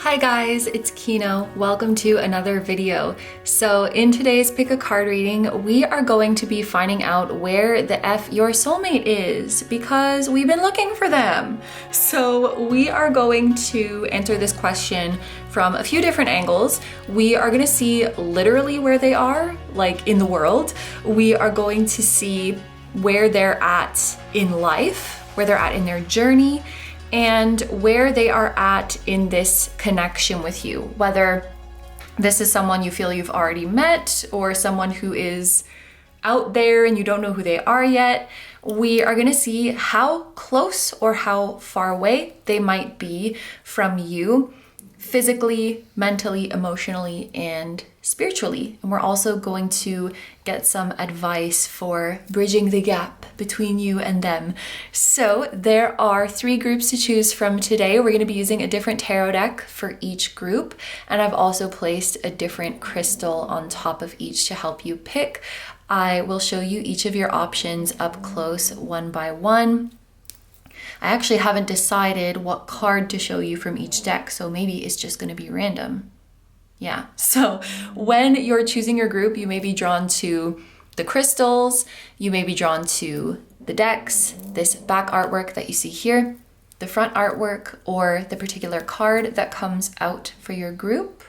Hi guys, it's Kino. Welcome to another video. So in today's Pick a Card reading, we are going to be finding out where the F your soulmate is because we've been looking for them. So we are going to answer this question from a few different angles. We are going to see literally where they are, like in the world. We are going to see where they're at in life, where they're at in their journey, and where they are at in this connection with you, whether this is someone you feel you've already met or someone who is out there and you don't know who they are yet. We are going to see how close or how far away they might be from you physically, mentally, emotionally, and spiritually. And we're also going to get some advice for bridging the gap between you and them. So there are 3 groups to choose from today. We're going to be using a different tarot deck for each group. And I've also placed a different crystal on top of each to help you pick. I will show you each of your options up close one by one. I actually haven't decided what card to show you from each deck, so maybe it's just going to be random. Yeah, so when you're choosing your group, you may be drawn to the crystals, you may be drawn to the decks, this back artwork that you see here, the front artwork, or the particular card that comes out for your group.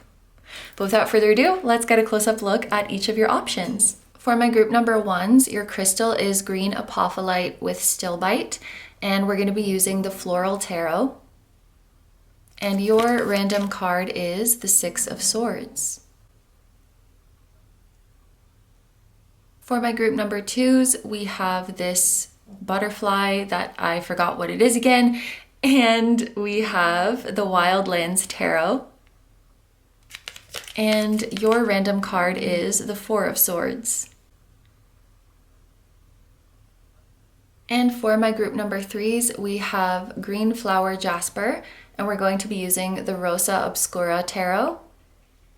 But without further ado, let's get a close-up look at each of your options. For my group number 1s, your crystal is green Apophyllite with Stilbite, and we're going to be using the Floral Tarot. And your random card is the 6 of Swords. For my group number 2s, we have this butterfly that I forgot what it is again, and we have the Wildlands Tarot. And your random card is the 4 of Swords. And for my group number 3s, we have green flower Jasper, and we're going to be using the Rosa Obscura Tarot.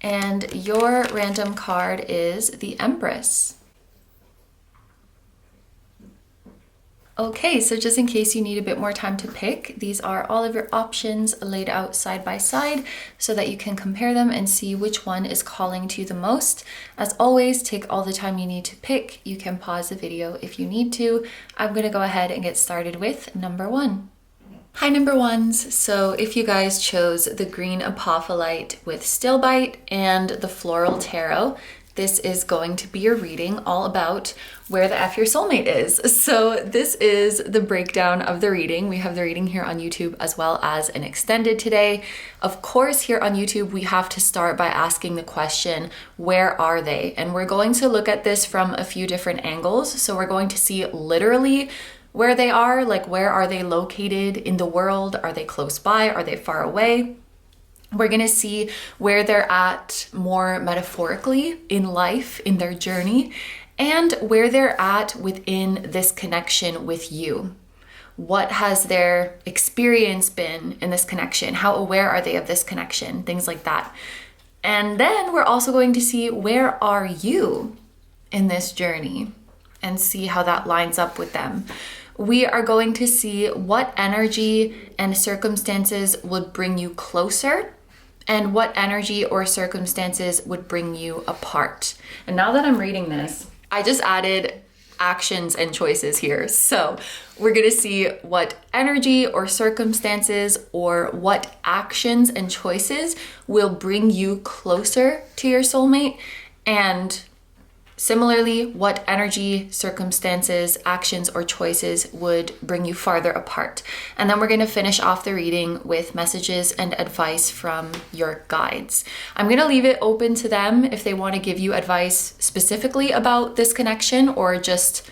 And your random card is the Empress. Okay, so just in case you need a bit more time to pick, these are all of your options laid out side by side so that you can compare them and see which one is calling to you the most. As always, take all the time you need to pick. You can pause the video if you need to. I'm going to go ahead and get started with number 1. Hi number 1s, so if you guys chose the green Apophyllite with Stilbite and the Floral Tarot, this is going to be your reading all about where the F your soulmate is. So this is the breakdown of the reading. We have the reading here on YouTube as well as an extended today. Of course, here on YouTube, we have to start by asking the question, where are they? And we're going to look at this from a few different angles. So we're going to see literally where they are, like where are they located in the world? Are they close by? Are they far away? We're going to see where they're at more metaphorically in life, in their journey, and where they're at within this connection with you. What has their experience been in this connection? How aware are they of this connection? Things like that. And then we're also going to see where are you in this journey and see how that lines up with them. We are going to see what energy and circumstances would bring you closer and what energy or circumstances would bring you apart. And now that I'm reading this, I just added actions and choices here. So we're going to see what energy or circumstances or what actions and choices will bring you closer to your soulmate, and similarly, what energy, circumstances, actions, or choices would bring you farther apart. And then we're going to finish off the reading with messages and advice from your guides. I'm going to leave it open to them if they want to give you advice specifically about this connection or just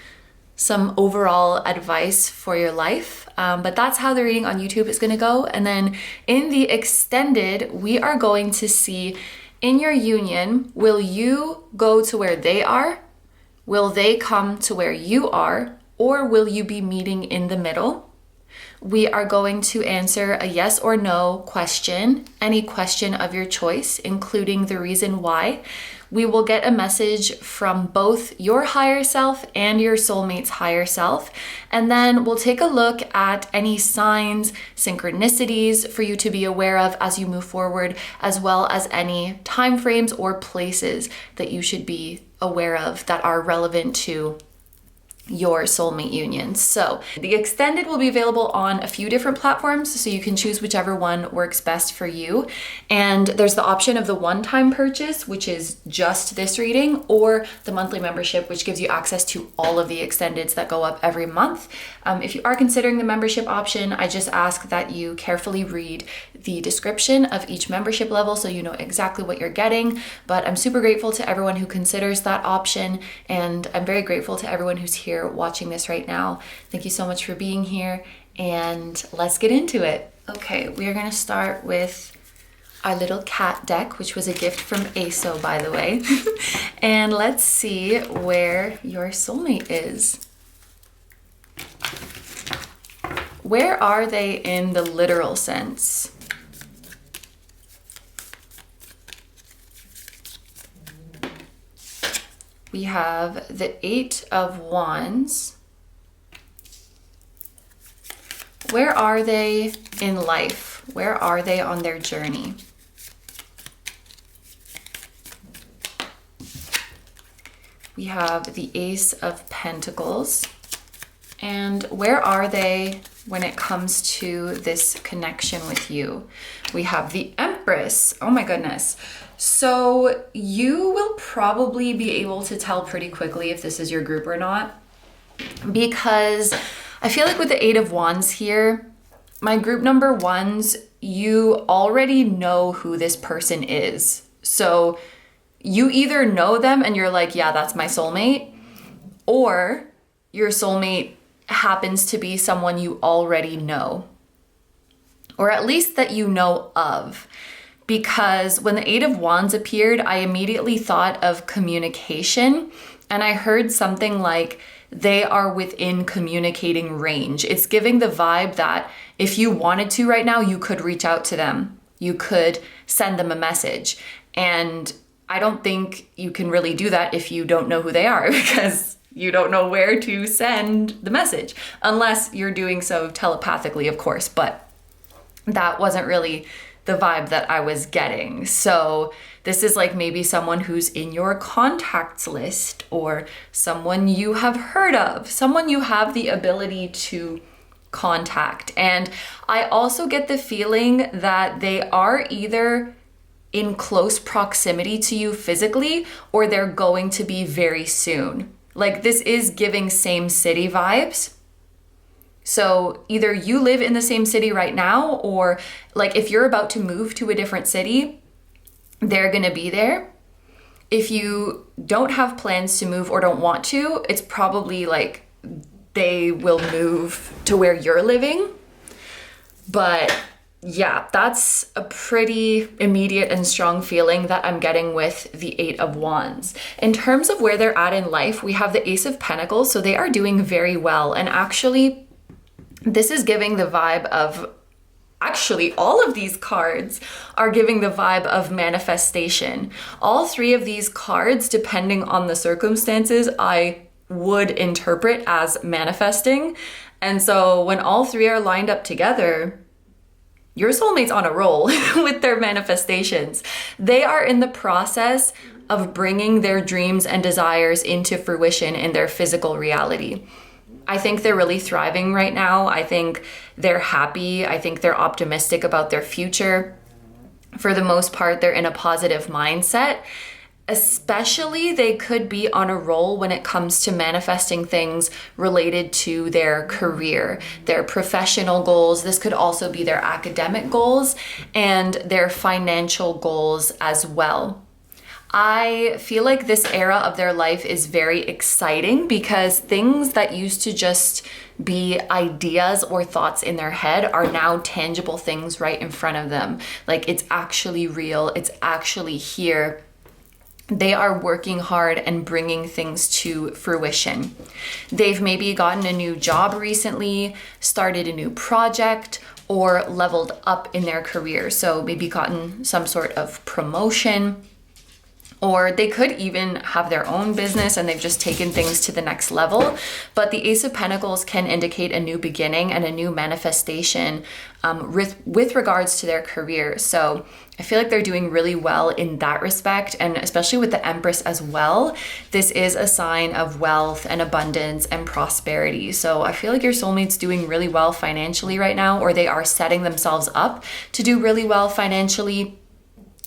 some overall advice for your life. But that's how the reading on YouTube is going to go. And then in the extended, we are going to see, in your union, will you go to where they are? Will they come to where you are? Or will you be meeting in the middle? We are going to answer a yes or no question, any question of your choice, including the reason why. we will get a message from both your higher self and your soulmate's higher self. And then we'll take a look at any signs, synchronicities for you to be aware of as you move forward, as well as any timeframes or places that you should be aware of that are relevant to your soulmate union. So the extended will be available on a few different platforms, so you can choose whichever one works best for you. And there's the option of the one-time purchase, which is just this reading, or the monthly membership, which gives you access to all of the extendeds that go up every month. If you are considering the membership option, I just ask that you carefully read the description of each membership level so you know exactly what you're getting. But I'm super grateful to everyone who considers that option, and I'm very grateful to everyone who's here watching this right now. Thank you so much for being here, and let's get into it. Okay, we are going to start with our little cat deck, which was a gift from ASO, by the way. And let's see where your soulmate is. Where are they in the literal sense? We have the 8 of Wands. Where are they in life? Where are they on their journey? We have the Ace of Pentacles. And where are they when it comes to this connection with you? We have the Empress. Oh my goodness. So you will probably be able to tell pretty quickly if this is your group or not, because I feel like with the 8 of Wands here, my group number ones, you already know who this person is. So you either know them and you're like, yeah, that's my soulmate, or your soulmate happens to be someone you already know, or at least that you know of. Because when the 8 of Wands appeared, I immediately thought of communication, and I heard something like they are within communicating range. It's giving the vibe that if you wanted to right now, you could reach out to them. You could send them a message. And I don't think you can really do that if you don't know who they are, because you don't know where to send the message, unless you're doing so telepathically, of course, but that wasn't really the vibe that I was getting. So this is like maybe someone who's in your contacts list, or someone you have heard of, someone you have the ability to contact. And I also get the feeling that they are either in close proximity to you physically, or they're going to be very soon. Like, this is giving same city vibes. So either you live in the same city right now, or like if you're about to move to a different city, they're gonna be there. If you don't have plans to move or don't want to, it's probably like they will move to where you're living. But yeah, that's a pretty immediate and strong feeling that I'm getting with the 8 of Wands. In terms of where they're at in life, we have the Ace of Pentacles, so they are doing very well. And actually, this is giving the vibe of, actually, all of these cards are giving the vibe of manifestation. All 3 of these cards, depending on the circumstances, I would interpret as manifesting. And so when all 3 are lined up together, your soulmate's on a roll with their manifestations. They are in the process of bringing their dreams and desires into fruition in their physical reality. I think they're really thriving right now. I think they're happy. I think they're optimistic about their future. For the most part, they're in a positive mindset. Especially, they could be on a roll when it comes to manifesting things related to their career, their professional goals. This could also be their academic goals and their financial goals as well. I feel like this era of their life is very exciting, because things that used to just be ideas or thoughts in their head are now tangible things right in front of them. Like, it's actually real, it's actually here. They are working hard and bringing things to fruition. They've maybe gotten a new job recently, started a new project, or leveled up in their career. So maybe gotten some sort of promotion, Or they could even have their own business and they've just taken things to the next level. But the Ace of Pentacles can indicate a new beginning and a new manifestation with regards to their career. So I feel like they're doing really well in that respect. And especially with the Empress as well, this is a sign of wealth and abundance and prosperity. So I feel like your soulmate's doing really well financially right now, or they are setting themselves up to do really well financially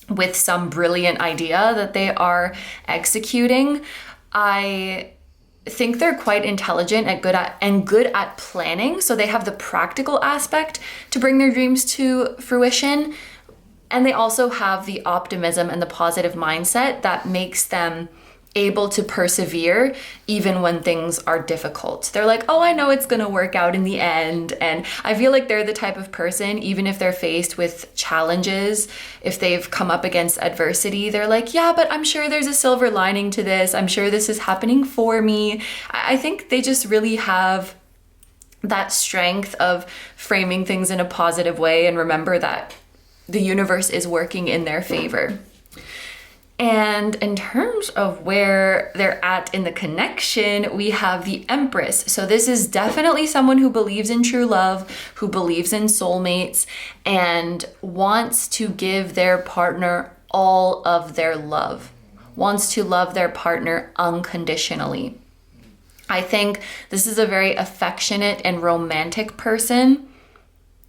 with some brilliant idea that they are executing. I think they're quite intelligent and good at planning. So they have the practical aspect to bring their dreams to fruition. And they also have the optimism and the positive mindset that makes them able to persevere even when things are difficult. They're like, oh, I know it's gonna work out in the end. And I feel like they're the type of person, even if they're faced with challenges, if they've come up against adversity, they're like, yeah, but I'm sure there's a silver lining to this. I'm sure this is happening for me. I think they just really have that strength of framing things in a positive way and remember that the universe is working in their favor. And in terms of where they're at in the connection, we have the Empress. So this is definitely someone who believes in true love, who believes in soulmates, and wants to give their partner all of their love, wants to love their partner unconditionally. I think this is a very affectionate and romantic person.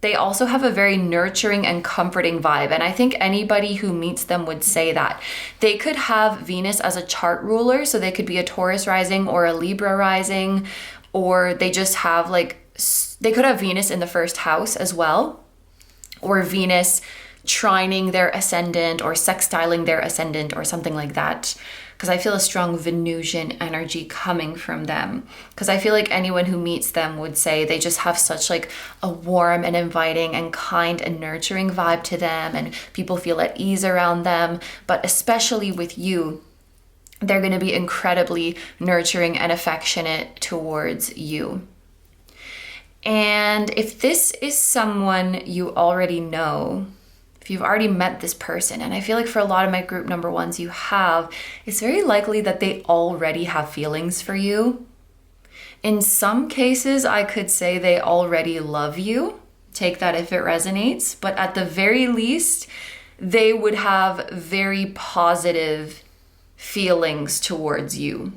They also have a very nurturing and comforting vibe. And I think anybody who meets them would say that. They could have Venus as a chart ruler. So they could be a Taurus rising or a Libra rising, or they just have they could have Venus in the first house as well, or Venus trining their ascendant or sextiling their ascendant or something like that. Because I feel a strong Venusian energy coming from them. Because I feel like anyone who meets them would say they just have such a warm and inviting and kind and nurturing vibe to them, and people feel at ease around them. But especially with you, they're going to be incredibly nurturing and affectionate towards you. And if this is someone you already know, if you've already met this person, and I feel like for a lot of my group number ones you have, it's very likely that they already have feelings for you. In some cases, I could say they already love you. Take that if it resonates. But at the very least, they would have very positive feelings towards you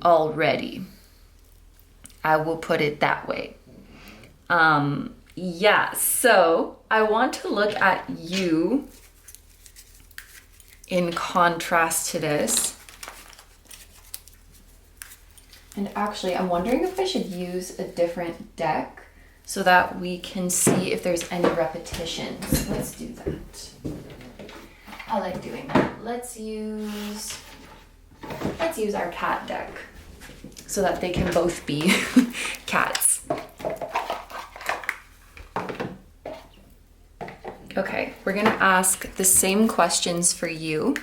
already. I will put it that way. Yeah, so I want to look at you in contrast to this. And actually, I'm wondering if I should use a different deck so that we can see if there's any repetitions. Let's do that. I like doing that. Let's use our cat deck so that they can both be cats. Okay, we're gonna ask the same questions for you.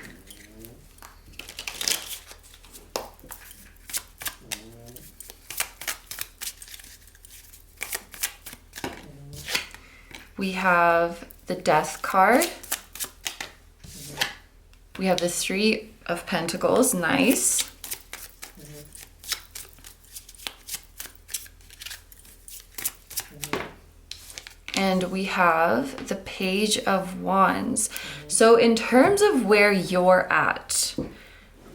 We have the Death card. We have the Three of Pentacles, nice. And we have the Page of Wands. So in terms of where you're at,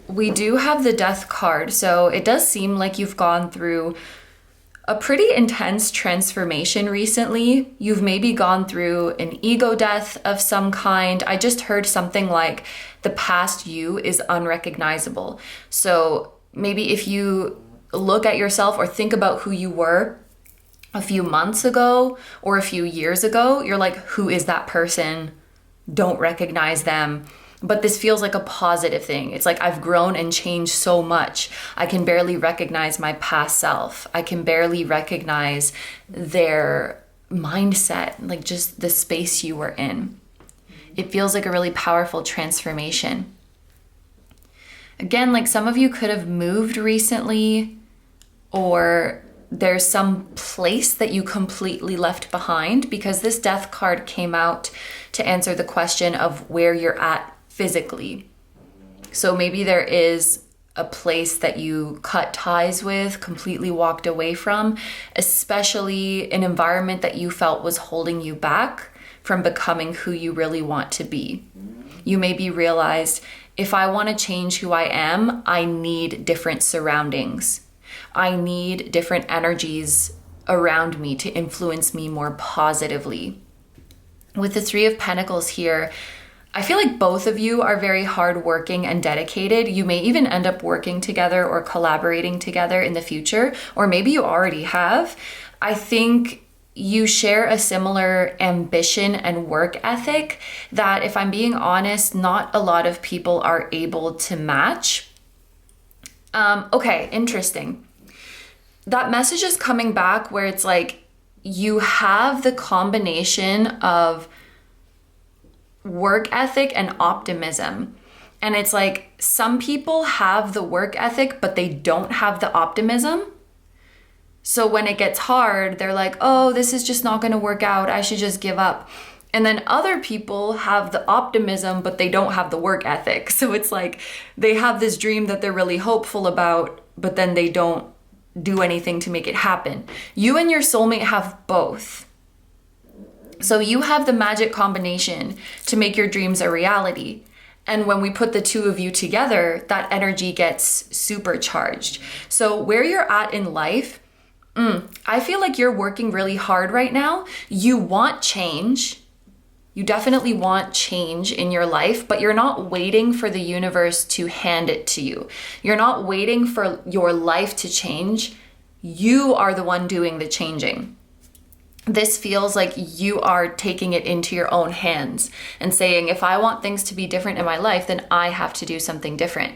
we do have the Death card. So it does seem like you've gone through a pretty intense transformation recently. You've maybe gone through an ego death of some kind. I just heard something like the past you is unrecognizable. So maybe if you look at yourself or think about who you were a few months ago or a few years ago, you're like, who is that person? Don't recognize them. But this feels like a positive thing. It's like I've grown and changed so much. I can barely recognize my past self. I can barely recognize their mindset, like just the space you were in. It feels like a really powerful transformation. Again, like some of you could have moved recently, or there's some place that you completely left behind, because this Death card came out to answer the question of where you're at physically. So maybe there is a place that you cut ties with, completely walked away from, especially an environment that you felt was holding you back from becoming who you really want to be. You maybe realized, if I want to change who I am, I need different surroundings. I need different energies around me to influence me more positively. With the Three of Pentacles here, I feel like both of you are very hardworking and dedicated. You may even end up working together or collaborating together in the future, or maybe you already have. I think you share a similar ambition and work ethic that, if I'm being honest, not a lot of people are able to match. Okay, interesting. That message is coming back where it's like you have the combination of work ethic and optimism. And it's like some people have the work ethic, but they don't have the optimism. So when it gets hard, they're like, oh, this is just not going to work out. I should just give up. And then other people have the optimism, but they don't have the work ethic. So it's like they have this dream that they're really hopeful about, but then they don't do anything to make it happen. You and your soulmate have both. So you have the magic combination to make your dreams a reality. And when we put the two of you together, that energy gets supercharged. So where you're at in life, I feel like you're working really hard right now. You want change. You definitely want change in your life, but you're not waiting for the universe to hand it to you. You're not waiting for your life to change. You are the one doing the changing. This feels like you are taking it into your own hands and saying, if I want things to be different in my life, then I have to do something different.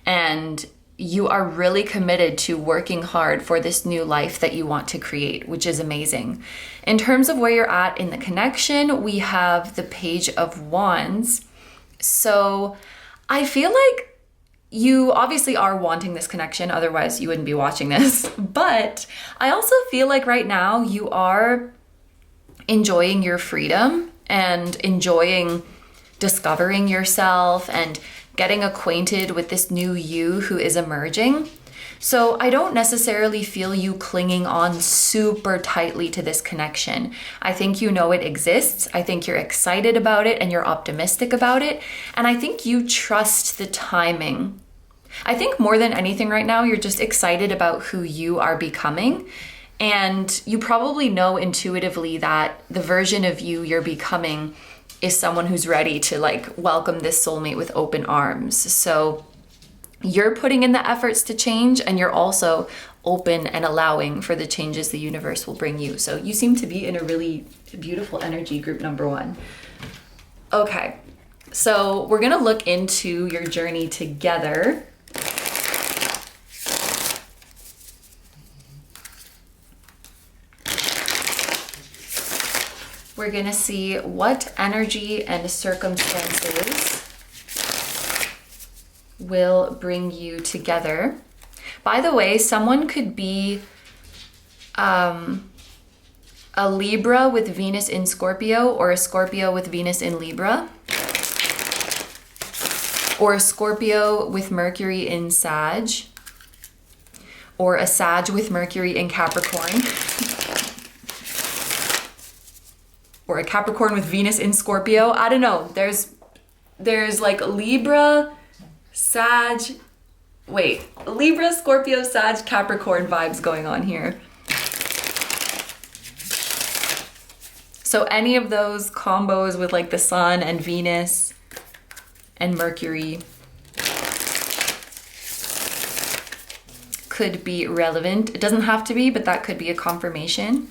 And you are really committed to working hard for this new life that you want to create, which is amazing. In terms of where you're at in the connection, we have the Page of Wands. So I feel like you obviously are wanting this connection, otherwise you wouldn't be watching this. But I also feel like right now you are enjoying your freedom and enjoying discovering yourself and getting acquainted with this new you who is emerging. So I don't necessarily feel you clinging on super tightly to this connection. I think you know it exists. I think you're excited about it and you're optimistic about it. And I think you trust the timing. I think more than anything right now, you're just excited about who you are becoming. And you probably know intuitively that the version of you you're becoming is someone who's ready to like welcome this soulmate with open arms. So you're putting in the efforts to change, and you're also open and allowing for the changes the universe will bring you. So you seem to be in a really beautiful energy, group number one. Okay, so we're gonna look into your journey together. We're gonna see what energy and circumstances will bring you together. By the way, someone could be a Libra with Venus in Scorpio, or a Scorpio with Venus in Libra, or a Scorpio with Mercury in Sag, or a Sag with Mercury in Capricorn. Or a Capricorn with Venus in Scorpio. I don't know. There's like Libra, Sag, Libra, Scorpio, Sag, Capricorn vibes going on here. So any of those combos with like the Sun and Venus and Mercury could be relevant. It doesn't have to be, but that could be a confirmation.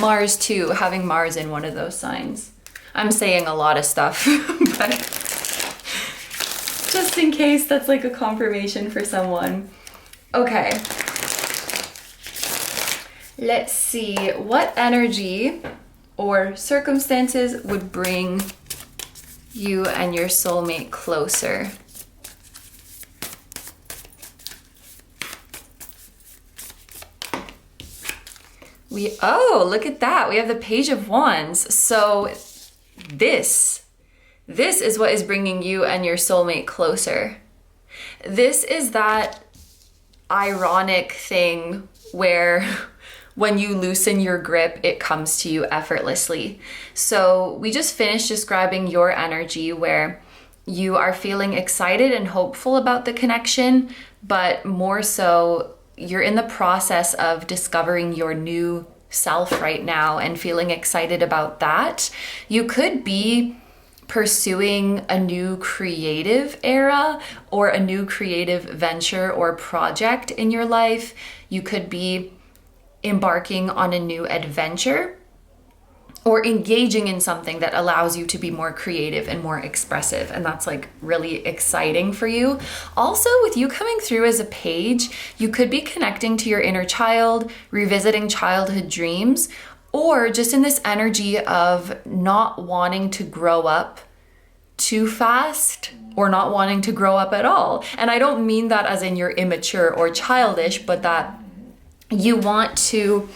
Mars too, having Mars in one of those signs. I'm saying a lot of stuff, but just in case that's like a confirmation for someone. Okay. Let's see what energy or circumstances would bring you and your soulmate closer. Oh, look at that. We have the Page of Wands. So this is what is bringing you and your soulmate closer. This is that ironic thing where when you loosen your grip, it comes to you effortlessly. So we just finished describing your energy where you are feeling excited and hopeful about the connection, but more so, you're in the process of discovering your new self right now and feeling excited about that. You could be pursuing a new creative era or a new creative venture or project in your life. You could be embarking on a new adventure or engaging in something that allows you to be more creative and more expressive. And that's like really exciting for you. Also, with you coming through as a page, you could be connecting to your inner child, revisiting childhood dreams, or just in this energy of not wanting to grow up too fast or not wanting to grow up at all. And I don't mean that as in you're immature or childish, but that you want to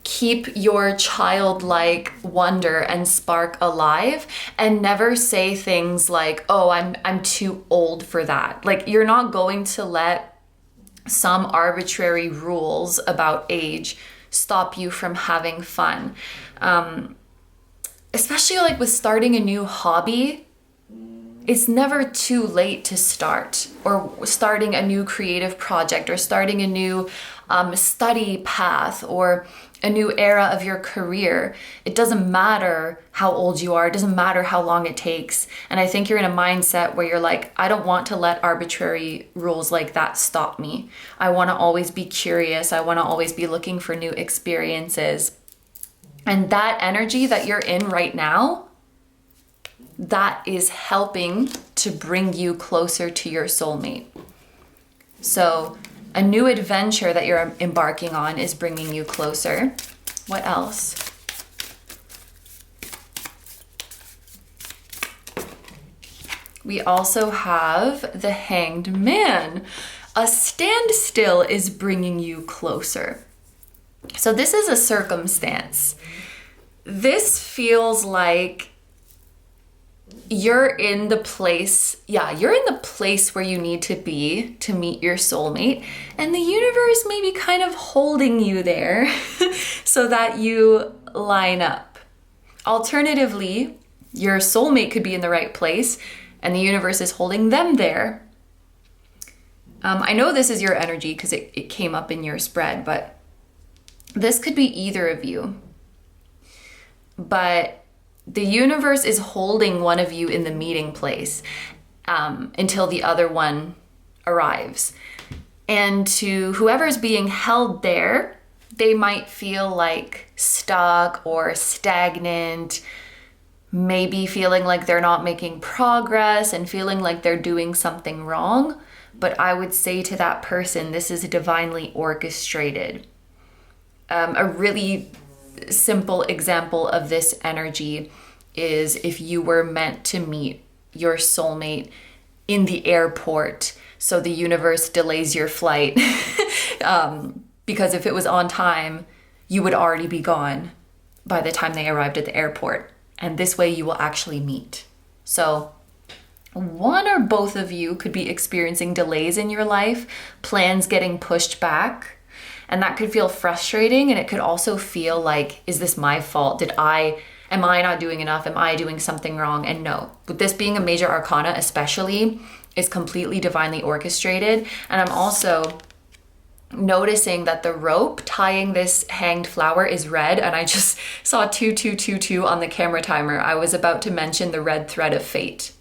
keep your childlike wonder and spark alive and never say things like, oh, I'm too old for that. Like, you're not going to let some arbitrary rules about age stop you from having fun. Especially like with starting a new hobby, it's never too late to start, or starting a new creative project, or starting a new study path, or a new era of your career. It doesn't matter how old you are. It doesn't matter how long it takes. And I think you're in a mindset where you're like, I don't want to let arbitrary rules like that stop me. I want to always be curious. I want to always be looking for new experiences. And that energy that you're in right now, that is helping to bring you closer to your soulmate. So a new adventure that you're embarking on is bringing you closer. What else? We also have the Hanged Man. A standstill is bringing you closer. So this is a circumstance. This feels like you're in the place where you need to be to meet your soulmate, and the universe may be kind of holding you there so that you line up. Alternatively, your soulmate could be in the right place and the universe is holding them there. I know this is your energy because it came up in your spread, but this could be either of you. But the universe is holding one of you in the meeting place until the other one arrives. And to whoever's being held there, they might feel like stuck or stagnant, maybe feeling like they're not making progress and feeling like they're doing something wrong. But I would say to that person, this is divinely orchestrated. A really simple example of this energy is if you were meant to meet your soulmate in the airport, so the universe delays your flight because if it was on time, you would already be gone by the time they arrived at the airport, and this way you will actually meet. So one or both of you could be experiencing delays in your life, plans getting pushed back, and that could feel frustrating. And it could also feel like, is this my fault? Am I not doing enough? Am I doing something wrong? And no, with this being a major arcana especially, is completely divinely orchestrated. And I'm also noticing that the rope tying this hanged flower is red, and I just saw 2222 on the camera timer. I was about to mention the red thread of fate,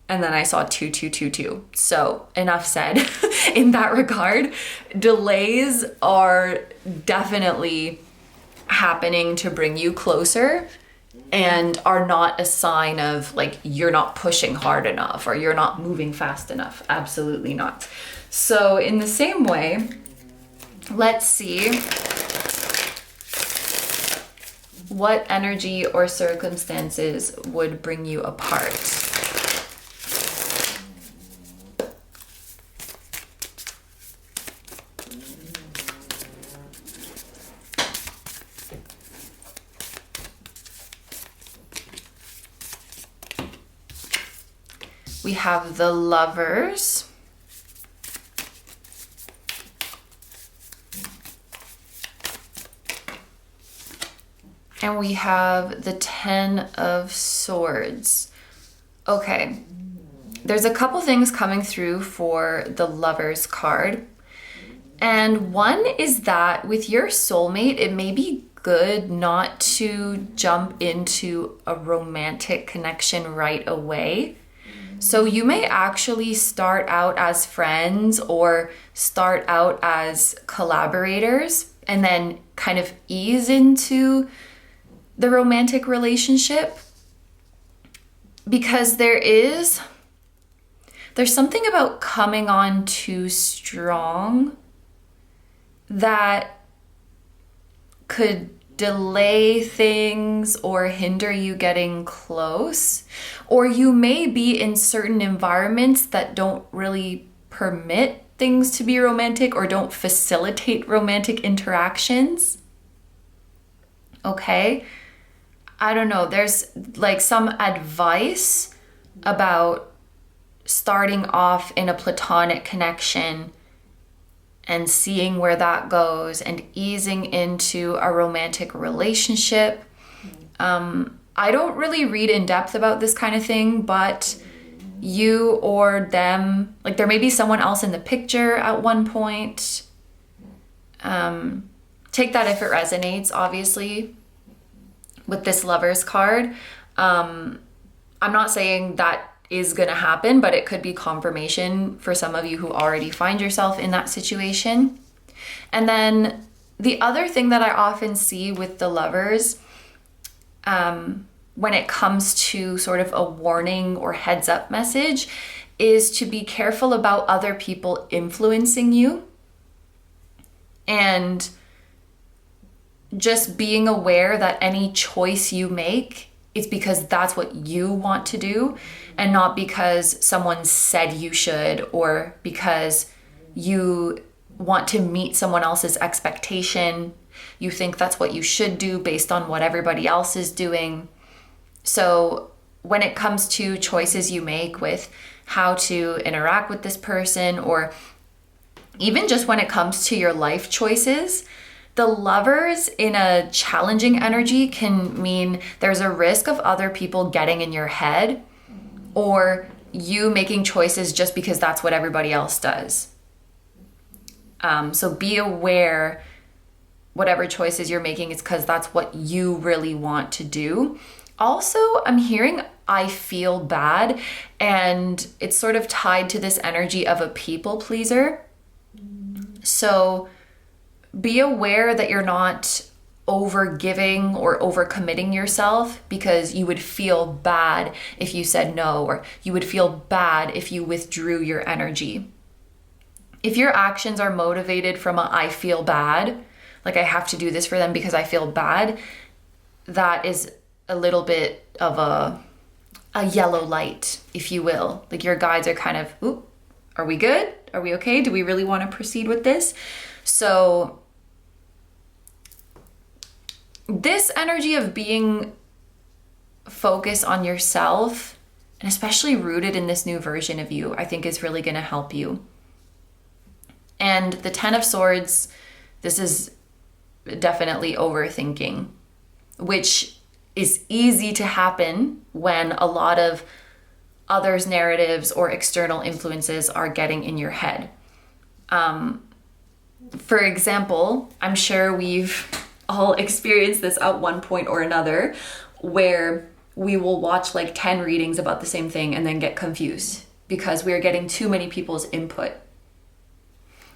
and then I saw 2222. So enough said in that regard. Delays are definitely happening to bring you closer and are not a sign of like you're not pushing hard enough or you're not moving fast enough. Absolutely not. So in the same way, let's see what energy or circumstances would bring you apart. We have the Lovers. And we have the Ten of Swords. Okay, there's a couple things coming through for the Lovers card. And one is that with your soulmate, it may be good not to jump into a romantic connection right away. So you may actually start out as friends or start out as collaborators and then kind of ease into the romantic relationship, because there's something about coming on too strong that could delay things or hinder you getting close. Or you may be in certain environments that don't really permit things to be romantic or don't facilitate romantic interactions. Okay? I don't know. There's like some advice about starting off in a platonic connection and seeing where that goes and easing into a romantic relationship. I don't really read in depth about this kind of thing, but you or them, like there may be someone else in the picture at one point. Take that if it resonates, obviously, with this Lovers card. I'm not saying that is going to happen, but it could be confirmation for some of you who already find yourself in that situation. And then the other thing that I often see with the Lovers, when it comes to sort of a warning or heads up message, is to be careful about other people influencing you, and just being aware that any choice you make is because that's what you want to do and not because someone said you should or because you want to meet someone else's expectation. You think that's what you should do based on what everybody else is doing. So when it comes to choices you make with how to interact with this person, or even just when it comes to your life choices, the Lovers in a challenging energy can mean there's a risk of other people getting in your head or you making choices just because that's what everybody else does. So be aware whatever choices you're making is because that's what you really want to do. Also, I'm hearing I feel bad, and it's sort of tied to this energy of a people pleaser. So be aware that you're not over giving or over committing yourself, because you would feel bad if you said no, or you would feel bad if you withdrew your energy. If your actions are motivated from a I feel bad, like I have to do this for them because I feel bad, that is a little bit of a yellow light, if you will. Like your guides are kind of, oop, are we good? Are we okay? Do we really want to proceed with this? So this energy of being focused on yourself, and especially rooted in this new version of you, I think is really going to help you. And the Ten of Swords, this is definitely overthinking, which is easy to happen when a lot of others' narratives or external influences are getting in your head. For example, I'm sure we've all experienced this at one point or another, where we will watch like 10 readings about the same thing and then get confused because we're getting too many people's input.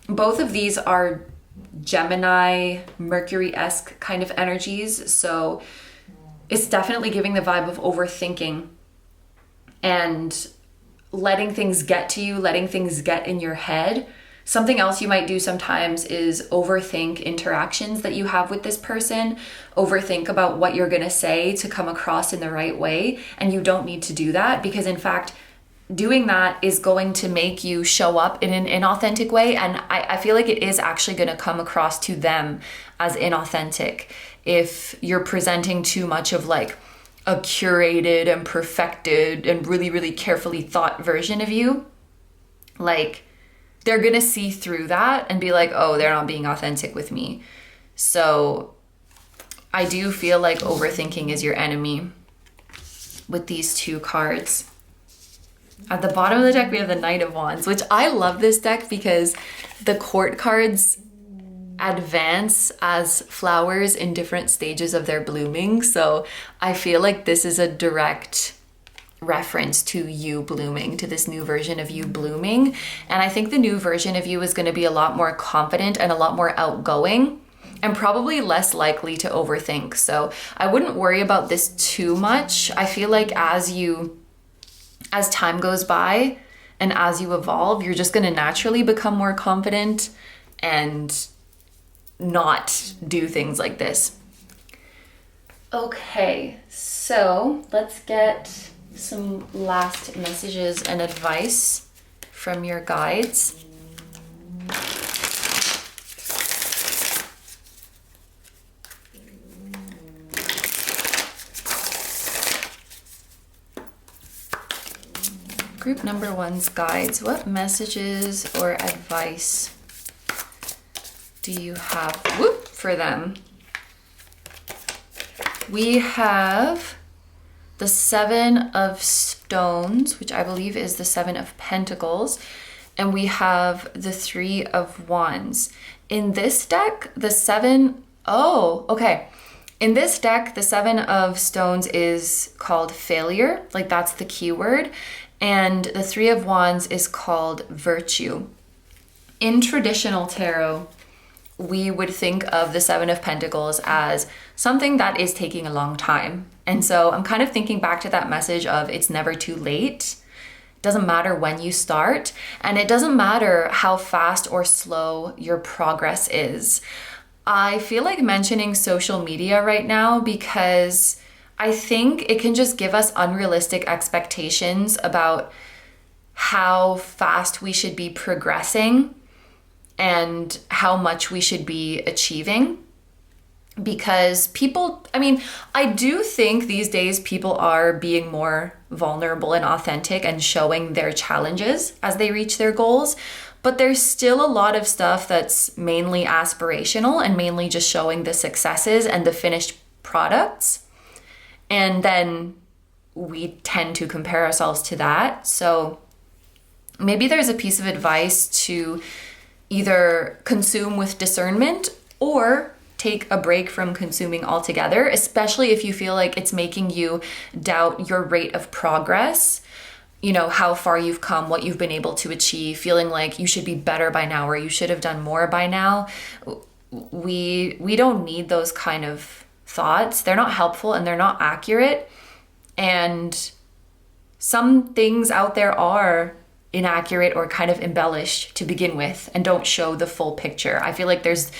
Both of these are Gemini, Mercury-esque kind of energies, so it's definitely giving the vibe of overthinking and letting things get to you, letting things get in your head. Something else you might do sometimes is overthink interactions that you have with this person, overthink about what you're gonna say to come across in the right way, and you don't need to do that, because in fact, doing that is going to make you show up in an inauthentic way, and I feel like it is actually going to come across to them as inauthentic if you're presenting too much of like a curated and perfected and really, really carefully thought version of you, like they're gonna see through that and be like, oh, they're not being authentic with me. So I do feel like overthinking is your enemy with these two cards. At the bottom of the deck, we have the Knight of Wands, which I love this deck because the court cards advance as flowers in different stages of their blooming. So I feel like this is a direct reference to you blooming, to this new version of you blooming. And I think the new version of you is going to be a lot more confident and a lot more outgoing and probably less likely to overthink. So I wouldn't worry about this too much. I feel like as time goes by and as you evolve, you're just going to naturally become more confident and not do things like this. Okay, so let's get some last messages and advice from your guides. Group number one's guides. What messages or advice do you have for them? We have the Seven of Stones, which I believe is the Seven of Pentacles, and we have the Three of Wands. In this deck, in this deck, the Seven of Stones is called failure, like that's the keyword, and the Three of Wands is called virtue. In traditional tarot, we would think of the Seven of Pentacles as something that is taking a long time. And so I'm kind of thinking back to that message of it's never too late. It doesn't matter when you start, and it doesn't matter how fast or slow your progress is. I feel like mentioning social media right now because I think it can just give us unrealistic expectations about how fast we should be progressing and how much we should be achieving. Because I do think these days people are being more vulnerable and authentic and showing their challenges as they reach their goals. But there's still a lot of stuff that's mainly aspirational and mainly just showing the successes and the finished products. And then we tend to compare ourselves to that. So maybe there's a piece of advice to either consume with discernment or take a break from consuming altogether, especially if you feel like it's making you doubt your rate of progress, you know, how far you've come, what you've been able to achieve, feeling like you should be better by now or you should have done more by now. We don't need those kind of thoughts. They're not helpful and they're not accurate. And some things out there are inaccurate or kind of embellished to begin with and don't show the full picture. I feel like there's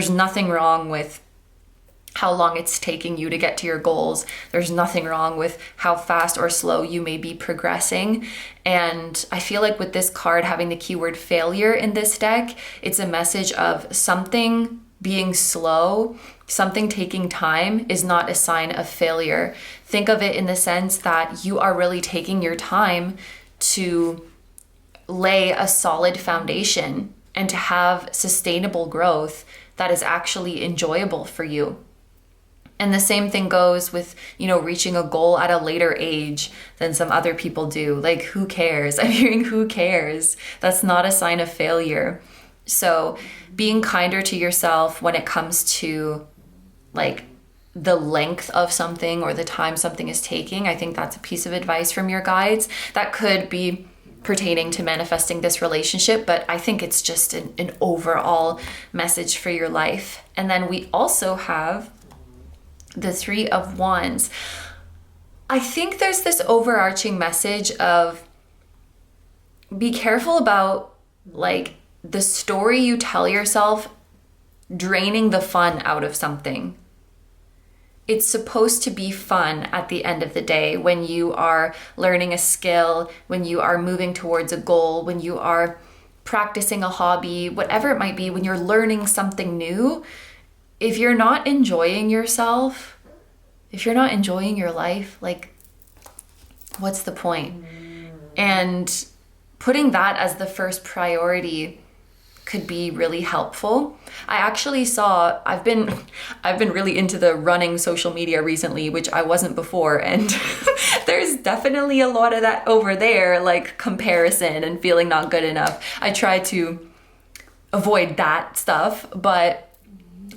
nothing wrong with how long it's taking you to get to your goals. There's nothing wrong with how fast or slow you may be progressing. And I feel like with this card having the keyword failure in this deck, it's a message of something being slow, something taking time is not a sign of failure. Think of it in the sense that you are really taking your time to lay a solid foundation and to have sustainable growth that is actually enjoyable for you. And the same thing goes with, reaching a goal at a later age than some other people do. Like, who cares? I'm hearing who cares? That's not a sign of failure. So being kinder to yourself when it comes to like the length of something or the time something is taking, I think that's a piece of advice from your guides that could be pertaining to manifesting this relationship, but I think it's just an overall message for your life. And then we also have the Three of Wands. I think there's this overarching message of be careful about like the story you tell yourself draining the fun out of something. It's supposed to be fun at the end of the day when you are learning a skill, when you are moving towards a goal, when you are practicing a hobby, whatever it might be, when you're learning something new. If you're not enjoying yourself, if you're not enjoying your life, like, what's the point? And putting that as the first priority could be really helpful. I actually saw, I've been really into the running social media recently, which I wasn't before, and there's definitely a lot of that over there, like comparison and feeling not good enough. I try to avoid that stuff, but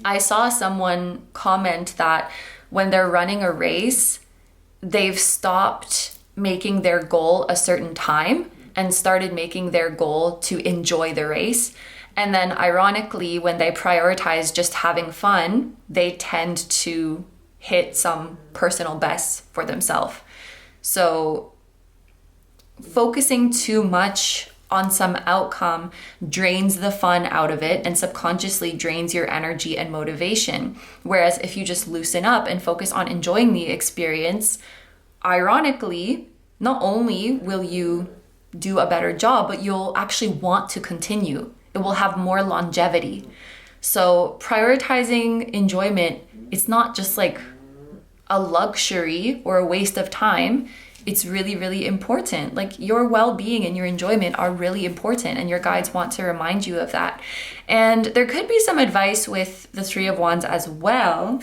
I saw someone comment that when they're running a race, they've stopped making their goal a certain time and started making their goal to enjoy the race. And then ironically, when they prioritize just having fun, they tend to hit some personal bests for themselves. So focusing too much on some outcome drains the fun out of it and subconsciously drains your energy and motivation. Whereas if you just loosen up and focus on enjoying the experience, ironically, not only will you do a better job, but you'll actually want to continue. It will have more longevity. So prioritizing enjoyment, it's not just like a luxury or a waste of time. It's really, really important. Like your well-being and your enjoyment are really important, and your guides want to remind you of that. And there could be some advice with the Three of Wands as well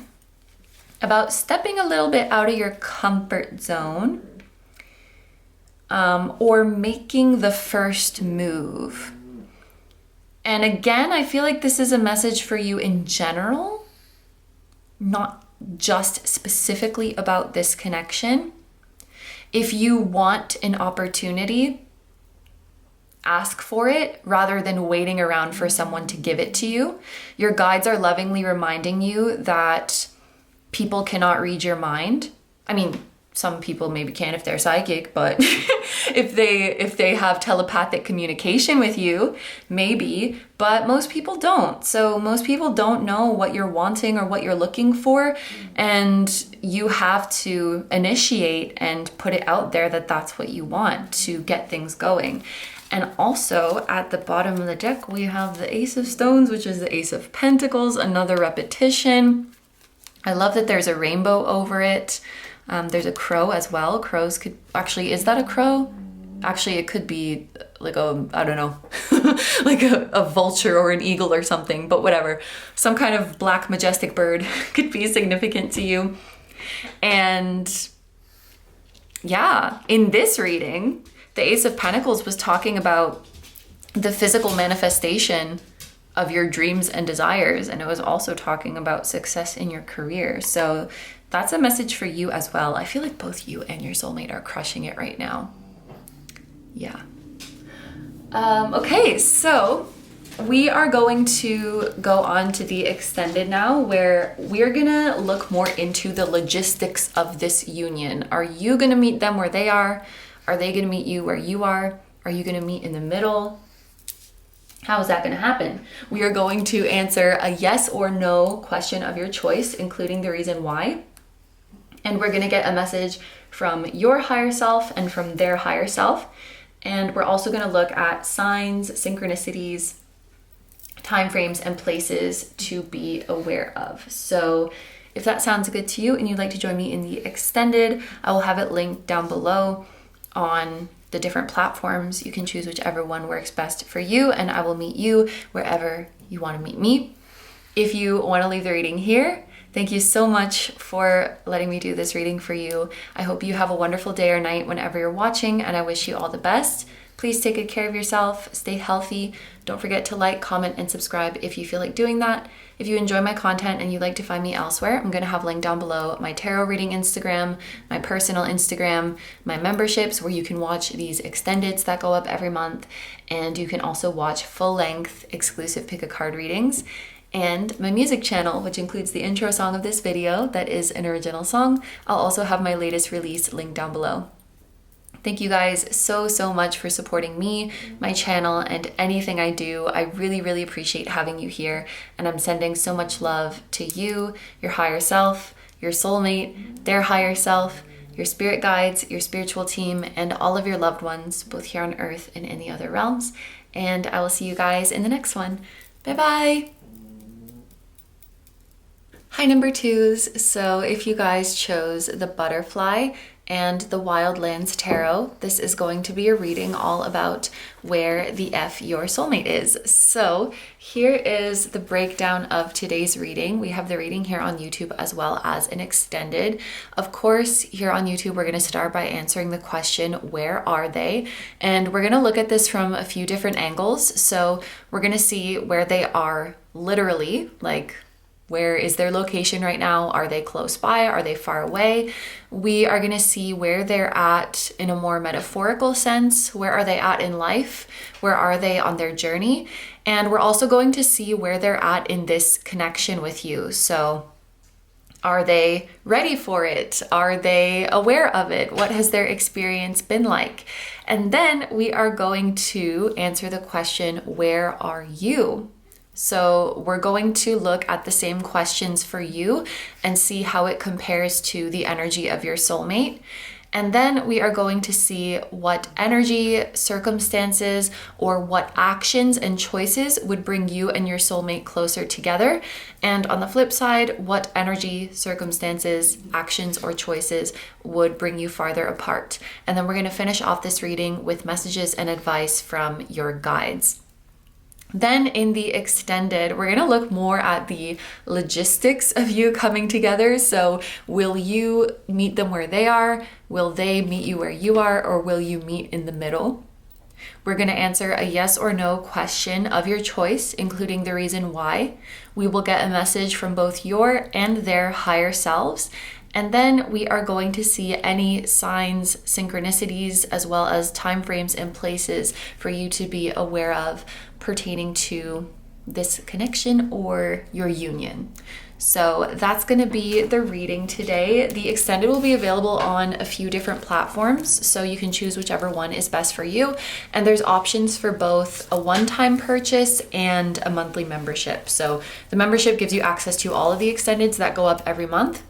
about stepping a little bit out of your comfort zone, or making the first move. And again, I feel like this is a message for you in general, not just specifically about this connection. If you want an opportunity, ask for it rather than waiting around for someone to give it to you. Your guides are lovingly reminding you that people cannot read your mind. I mean, some people maybe can if they're psychic, but if they have telepathic communication with you, maybe, but most people don't. So most people don't know what you're wanting or what you're looking for, and you have to initiate and put it out there that that's what you want to get things going. And also at the bottom of the deck, we have the Ace of Stones, which is the Ace of Pentacles, another repetition. I love that there's a rainbow over it. There's a crow as well. Crows could actually, is that a crow? Actually, it could be like a, I don't know, like a vulture or an eagle or something, but whatever. Some kind of black majestic bird could be significant to you. And yeah, in this reading, the Ace of Pentacles was talking about the physical manifestation of your dreams and desires. And it was also talking about success in your career. So that's a message for you as well. I feel like both you and your soulmate are crushing it right now. Yeah. Okay, so we are going to go on to the extended now, where we're gonna look more into the logistics of this union. Are you gonna meet them where they are? Are they gonna meet you where you are? Are you gonna meet in the middle? How is that going to happen? We are going to answer a yes or no question of your choice, including the reason why. And we're going to get a message from your higher self and from their higher self. And we're also going to look at signs, synchronicities, timeframes, and places to be aware of. So if that sounds good to you and you'd like to join me in the extended, I will have it linked down below on the different platforms. You can choose whichever one works best for you, and I will meet you wherever you want to meet me. If you want to leave the reading here, thank you so much for letting me do this reading for you. I hope you have a wonderful day or night whenever you're watching, and I wish you all the best. Please take good care of yourself, stay healthy. Don't forget to like, comment, and subscribe if you feel like doing that. If you enjoy my content and you'd like to find me elsewhere, I'm going to have linked down below my tarot reading Instagram, my personal Instagram, my memberships where you can watch these extendeds that go up every month, and you can also watch full-length exclusive pick a card readings, and my music channel, which includes the intro song of this video that is an original song. I'll also have my latest release linked down below. Thank you guys so much for supporting me, my channel, and anything I do. I really, really appreciate having you here, and I'm sending so much love to you, your higher self, your soulmate, their higher self, your spirit guides, your spiritual team, and all of your loved ones, both here on earth and in the other realms. And I will see you guys in the next one. Bye-bye. Hi number twos. So if you guys chose the butterfly and the Wildlands Tarot, this is going to be a reading all about where the F your soulmate is. So here is the breakdown of today's reading. We have the reading here on YouTube as well as an extended. Of course, here on YouTube, we're going to start by answering the question, where are they? And we're going to look at this from a few different angles. So we're going to see where they are literally, like where is their location right now? Are they close by? Are they far away? We are going to see where they're at in a more metaphorical sense. Where are they at in life? Where are they on their journey? And we're also going to see where they're at in this connection with you. So are they ready for it? Are they aware of it? What has their experience been like? And then we are going to answer the question, where are you? So we're going to look at the same questions for you and see how it compares to the energy of your soulmate. And then we are going to see what energy, circumstances, or what actions and choices would bring you and your soulmate closer together. And on the flip side, what energy, circumstances, actions, or choices would bring you farther apart. And then we're going to finish off this reading with messages and advice from your guides. Then in the extended, we're going to look more at the logistics of you coming together. So will you meet them where they are? Will they meet you where you are? Or will you meet in the middle? We're going to answer a yes or no question of your choice, including the reason why. We will get a message from both your and their higher selves. And then we are going to see any signs, synchronicities, as well as timeframes and places for you to be aware of pertaining to this connection or your union. So that's going to be the reading today. The extended will be available on a few different platforms, so you can choose whichever one is best for you. And there's options for both a one-time purchase and a monthly membership. So the membership gives you access to all of the extendeds that go up every month.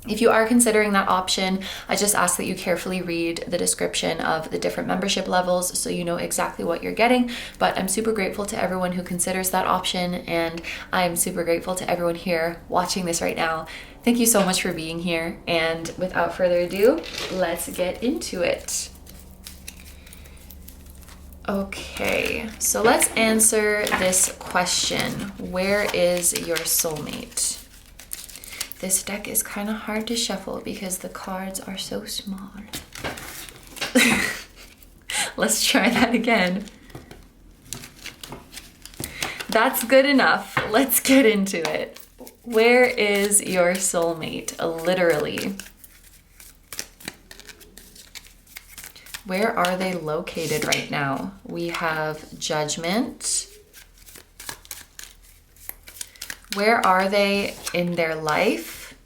If you are considering that option, I just ask that you carefully read the description of the different membership levels so you know exactly what you're getting. But I'm super grateful to everyone who considers that option, and I'm super grateful to everyone here watching this right now. Thank you so much for being here, and without further ado, let's get into it. Okay, so let's answer this question. Where is your soulmate? This deck is kind of hard to shuffle because the cards are so small. Let's try that again. That's good enough. Let's get into it. Where is your soulmate? Literally. Where are they located right now? We have Judgment. Where are they in their life?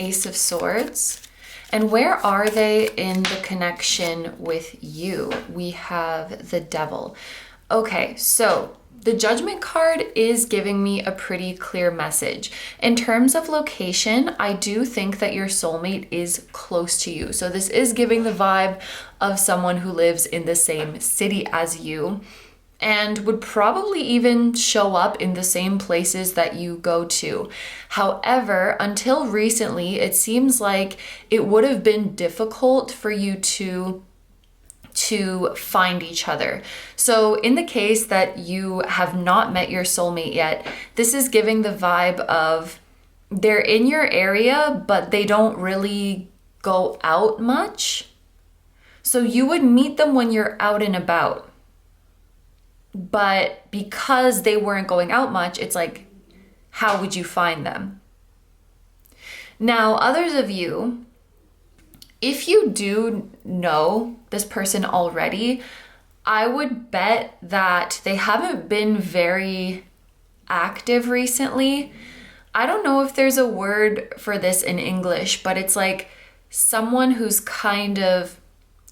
Ace of Swords. And where are they in the connection with you? We have the Devil. Okay, so the Judgment card is giving me a pretty clear message. In terms of location, I do think that your soulmate is close to you. So this is giving the vibe of someone who lives in the same city as you, and would probably even show up in the same places that you go to. However, until recently, it seems like it would have been difficult for you to find each other. So in the case that you have not met your soulmate yet, this is giving the vibe of they're in your area, but they don't really go out much. So you would meet them when you're out and about. But because they weren't going out much, it's like, how would you find them? Now, others of you, if you do know this person already, I would bet that they haven't been very active recently. I don't know if there's a word for this in English, but it's like someone who's kind of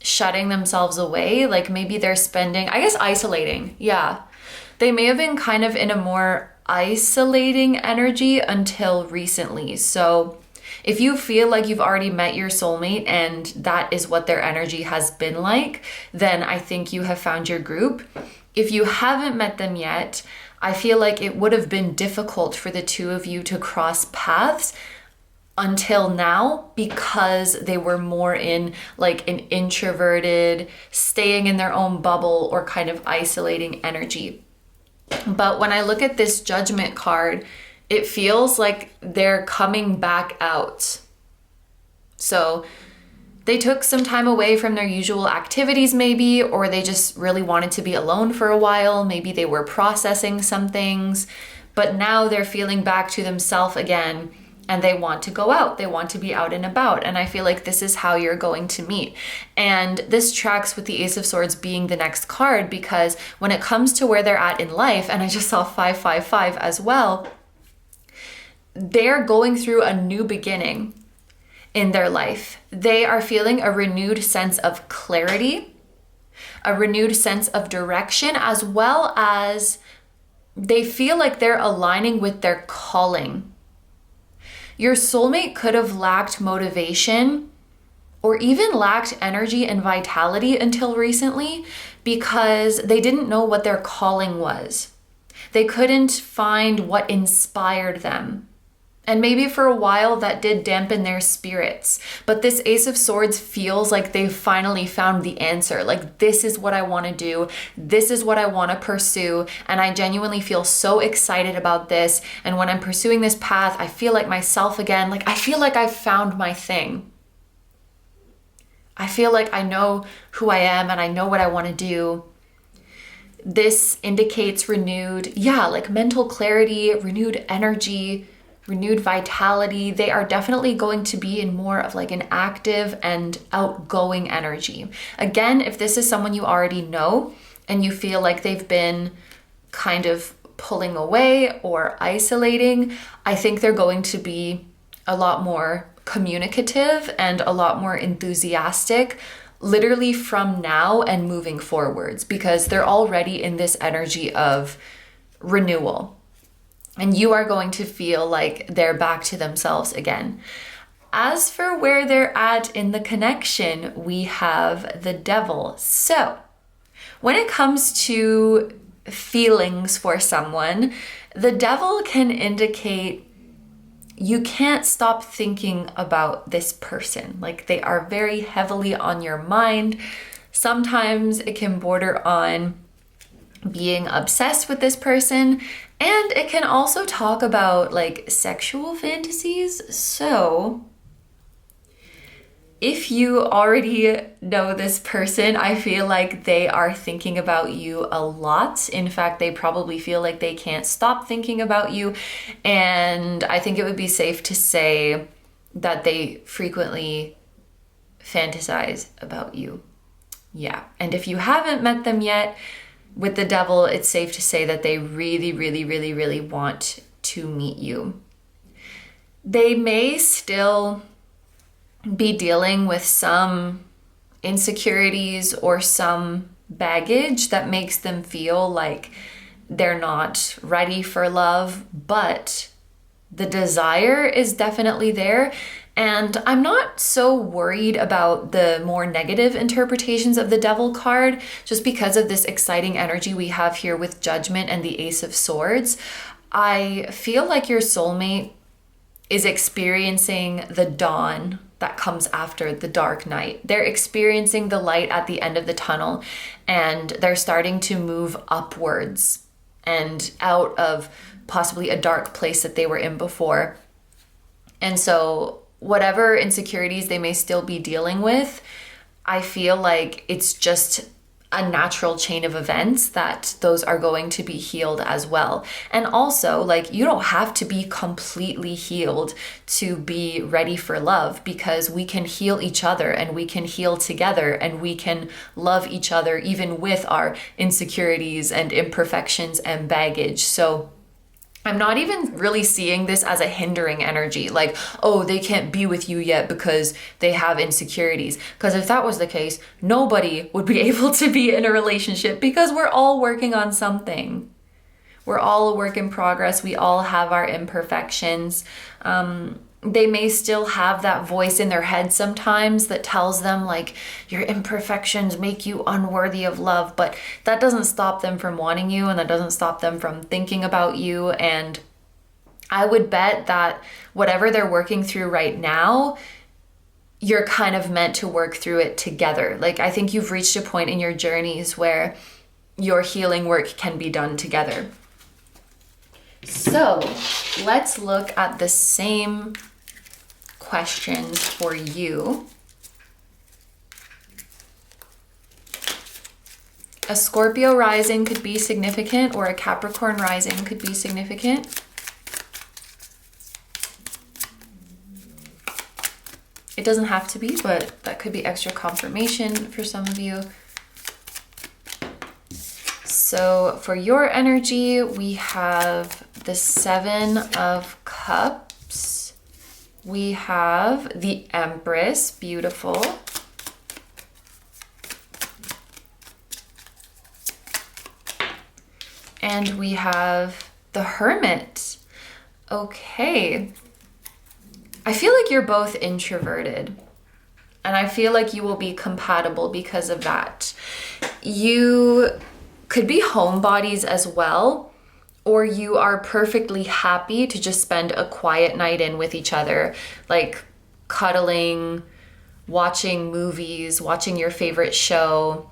shutting themselves away. Like maybe they're spending, I guess, isolating. Yeah. They may have been kind of in a more isolating energy until recently. So if you feel like you've already met your soulmate and that is what their energy has been like, then I think you have found your group. If you haven't met them yet, I feel like it would have been difficult for the two of you to cross paths until now, because they were more in like an introverted, staying in their own bubble or kind of isolating energy. But when I look at this Judgment card, it feels like they're coming back out. So they took some time away from their usual activities maybe, or they just really wanted to be alone for a while. Maybe they were processing some things, but now they're feeling back to themselves again, and they want to go out. They want to be out and about. And I feel like this is how you're going to meet. And this tracks with the Ace of Swords being the next card, because when it comes to where they're at in life, and I just saw 555 as well, they're going through a new beginning in their life. They are feeling a renewed sense of clarity, a renewed sense of direction, as well as they feel like they're aligning with their calling. Your soulmate could have lacked motivation or even lacked energy and vitality until recently, because they didn't know what their calling was. They couldn't find what inspired them. And maybe for a while that did dampen their spirits. But this Ace of Swords feels like they've finally found the answer. Like, this is what I want to do. This is what I want to pursue. And I genuinely feel so excited about this. And when I'm pursuing this path, I feel like myself again. Like, I feel like I've found my thing. I feel like I know who I am and I know what I want to do. This indicates renewed, like mental clarity, renewed energy, renewed vitality. They are definitely going to be in more of like an active and outgoing energy. Again, if this is someone you already know and you feel like they've been kind of pulling away or isolating, I think they're going to be a lot more communicative and a lot more enthusiastic, literally from now and moving forwards, because they're already in this energy of renewal. And you are going to feel like they're back to themselves again. As for where they're at in the connection, we have the Devil. So when it comes to feelings for someone, the Devil can indicate you can't stop thinking about this person. Like, they are very heavily on your mind. Sometimes it can border on being obsessed with this person, and it can also talk about like sexual fantasies. So if you already know this person, I feel like they are thinking about you a lot. In fact, they probably feel like they can't stop thinking about you. And I think it would be safe to say that they frequently fantasize about you. Yeah. And if you haven't met them yet, with the Devil, it's safe to say that they really, really, really, really want to meet you. They may still be dealing with some insecurities or some baggage that makes them feel like they're not ready for love, but the desire is definitely there. And I'm not so worried about the more negative interpretations of the Devil card, just because of this exciting energy we have here with Judgment and the Ace of Swords. I feel like your soulmate is experiencing the dawn that comes after the dark night. They're experiencing the light at the end of the tunnel, and they're starting to move upwards and out of possibly a dark place that they were in before. And so whatever insecurities they may still be dealing with, I feel like it's just a natural chain of events that those are going to be healed as well. And also, like, you don't have to be completely healed to be ready for love, because we can heal each other and we can heal together and we can love each other even with our insecurities and imperfections and baggage. So I'm not even really seeing this as a hindering energy, like, oh, they can't be with you yet because they have insecurities. Because if that was the case, nobody would be able to be in a relationship, because we're all working on something. We're all a work in progress. We all have our imperfections. they may still have that voice in their head sometimes that tells them like your imperfections make you unworthy of love, but that doesn't stop them from wanting you, and that doesn't stop them from thinking about you. And I would bet that whatever they're working through right now, you're kind of meant to work through it together. Like, I think you've reached a point in your journeys where your healing work can be done together. So let's look at the same questions for you. A Scorpio rising could be significant, or a Capricorn rising could be significant. It doesn't have to be, but that could be extra confirmation for some of you. So for your energy, we have the Seven of Cups. We have the Empress, beautiful. And we have the Hermit. Okay. I feel like you're both introverted, and I feel like you will be compatible because of that. You could be homebodies as well, or you are perfectly happy to just spend a quiet night in with each other, like cuddling, watching movies, watching your favorite show,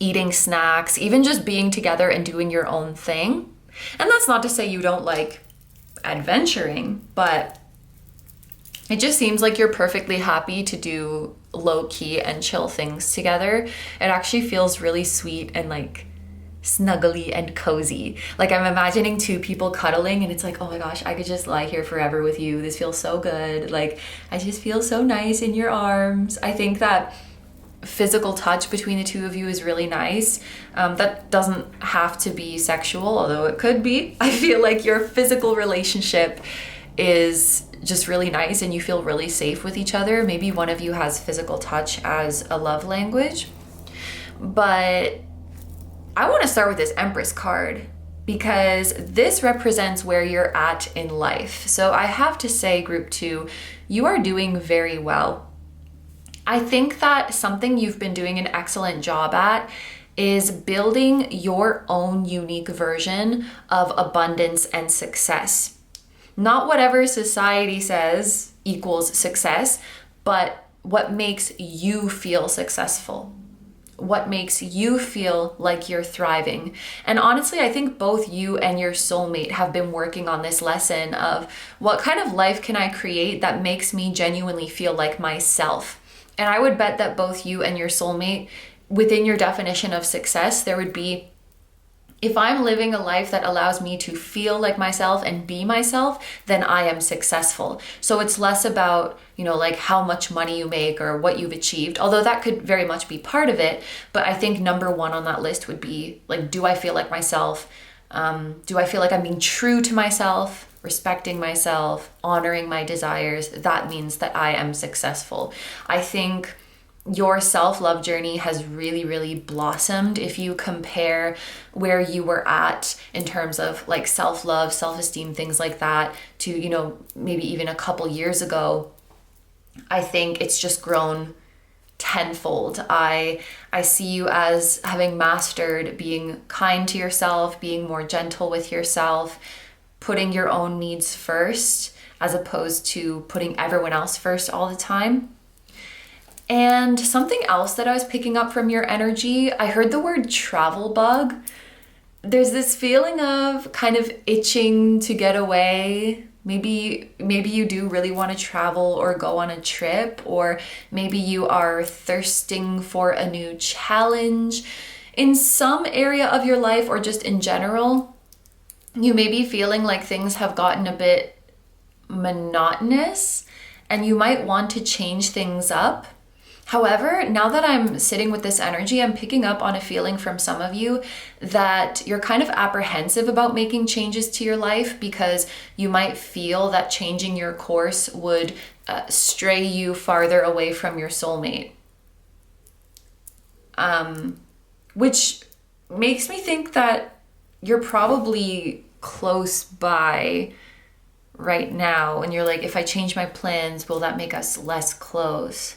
eating snacks, even just being together and doing your own thing. And that's not to say you don't like adventuring, but it just seems like you're perfectly happy to do low-key and chill things together. It actually feels really sweet and like snuggly and cozy. Like, I'm imagining two people cuddling and it's like, oh my gosh, I could just lie here forever with you. This feels so good. Like, I just feel so nice in your arms. I think that physical touch between the two of you is really nice. That doesn't have to be sexual, although it could be. I feel like your physical relationship is just really nice and you feel really safe with each other. Maybe one of you has physical touch as a love language. But I want to start with this Empress card because this represents where you're at in life. So I have to say, group 2, you are doing very well. I think that something you've been doing an excellent job at is building your own unique version of abundance and success. Not whatever society says equals success, but what makes you feel successful. What makes you feel like you're thriving. And honestly, I think both you and your soulmate have been working on this lesson of what kind of life can I create that makes me genuinely feel like myself. And I would bet that both you and your soulmate, within your definition of success, there would be, if I'm living a life that allows me to feel like myself and be myself, then I am successful. So it's less about, like how much money you make or what you've achieved, although that could very much be part of it. But I think number 1 on that list would be like, do I feel like myself? Do I feel like I'm being true to myself, respecting myself, honoring my desires? That means that I am successful. I think your self-love journey has really, really blossomed if you compare where you were at in terms of like self-love, self-esteem, things like that to, maybe even a couple years ago. I think it's just grown tenfold. I see you as having mastered being kind to yourself, being more gentle with yourself, putting your own needs first as opposed to putting everyone else first all the time. And something else that I was picking up from your energy, I heard the word travel bug. There's this feeling of kind of itching to get away. Maybe you do really want to travel or go on a trip, or maybe you are thirsting for a new challenge in some area of your life, or just in general. You may be feeling like things have gotten a bit monotonous and you might want to change things up. However, now that I'm sitting with this energy, I'm picking up on a feeling from some of you that you're kind of apprehensive about making changes to your life because you might feel that changing your course would stray you farther away from your soulmate. Which makes me think that you're probably close by right now, and you're like, if I change my plans, will that make us less close?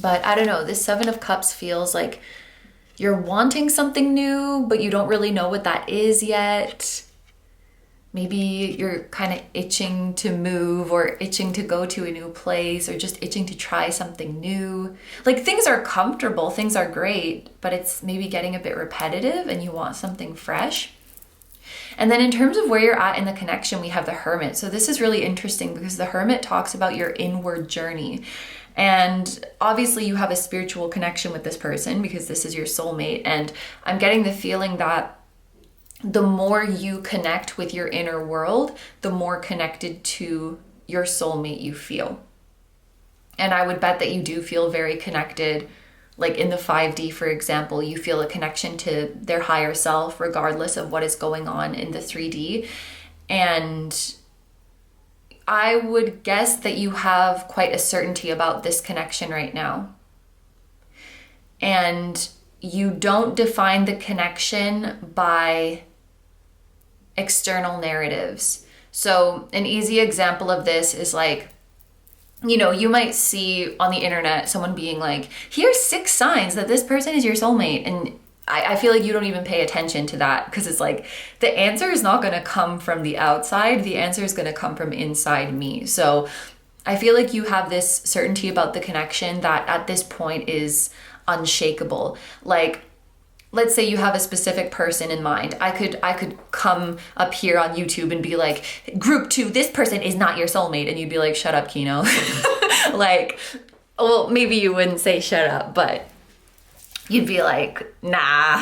But I don't know, this Seven of Cups feels like you're wanting something new, but you don't really know what that is yet. Maybe you're kind of itching to move, or itching to go to a new place, or just itching to try something new. Like, things are comfortable, things are great, but it's maybe getting a bit repetitive and you want something fresh. And then in terms of where you're at in the connection, we have the Hermit. So this is really interesting because the Hermit talks about your inward journey. And obviously you have a spiritual connection with this person because this is your soulmate. And I'm getting the feeling that the more you connect with your inner world, the more connected to your soulmate you feel. And I would bet that you do feel very connected. Like in the 5D, for example, you feel a connection to their higher self, regardless of what is going on in the 3D. And I would guess that you have quite a certainty about this connection right now. And you don't define the connection by external narratives. So an easy example of this is like, you know, you might see on the internet someone being like, here's 6 signs that this person is your soulmate. And I feel like you don't even pay attention to that, because it's like, the answer is not going to come from the outside. The answer is going to come from inside me. So I feel like you have this certainty about the connection that at this point is unshakable. Like, let's say you have a specific person in mind. I could come up here on YouTube and be like, group 2, this person is not your soulmate. And you'd be like, shut up, KINO. Like, well, maybe you wouldn't say shut up, but you'd be like, nah,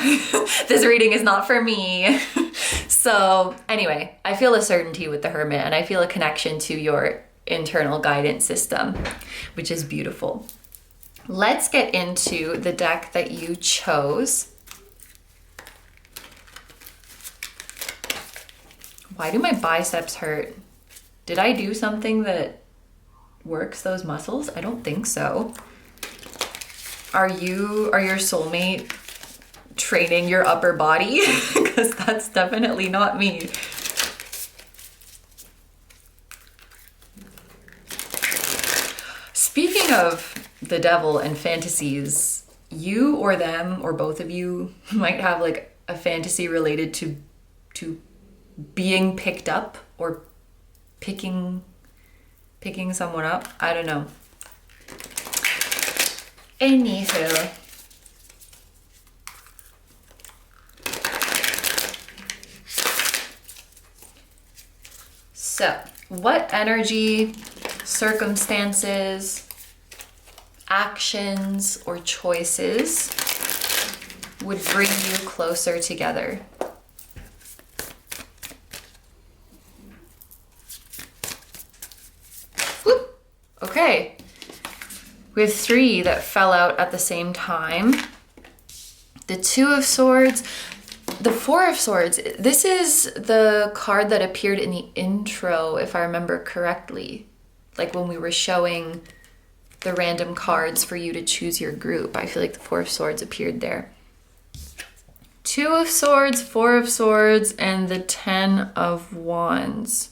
this reading is not for me. So anyway, I feel a certainty with the Hermit, and I feel a connection to your internal guidance system, which is beautiful. Let's get into the deck that you chose. Why do my biceps hurt? Did I do something that works those muscles? I don't think so. Are your soulmate training your upper body? Because that's definitely not me. Speaking of the devil and fantasies, you or them or both of you might have like a fantasy related to being picked up or picking someone up. I don't know. Anywho. So, what energy, circumstances, actions, or choices would bring you closer together? Whoop. Okay. We have 3 that fell out at the same time. The 2 of Swords, the 4 of Swords. This is the card that appeared in the intro, if I remember correctly. Like when we were showing the random cards for you to choose your group. I feel like the 4 of Swords appeared there. 2 of Swords, 4 of Swords, and the 10 of Wands.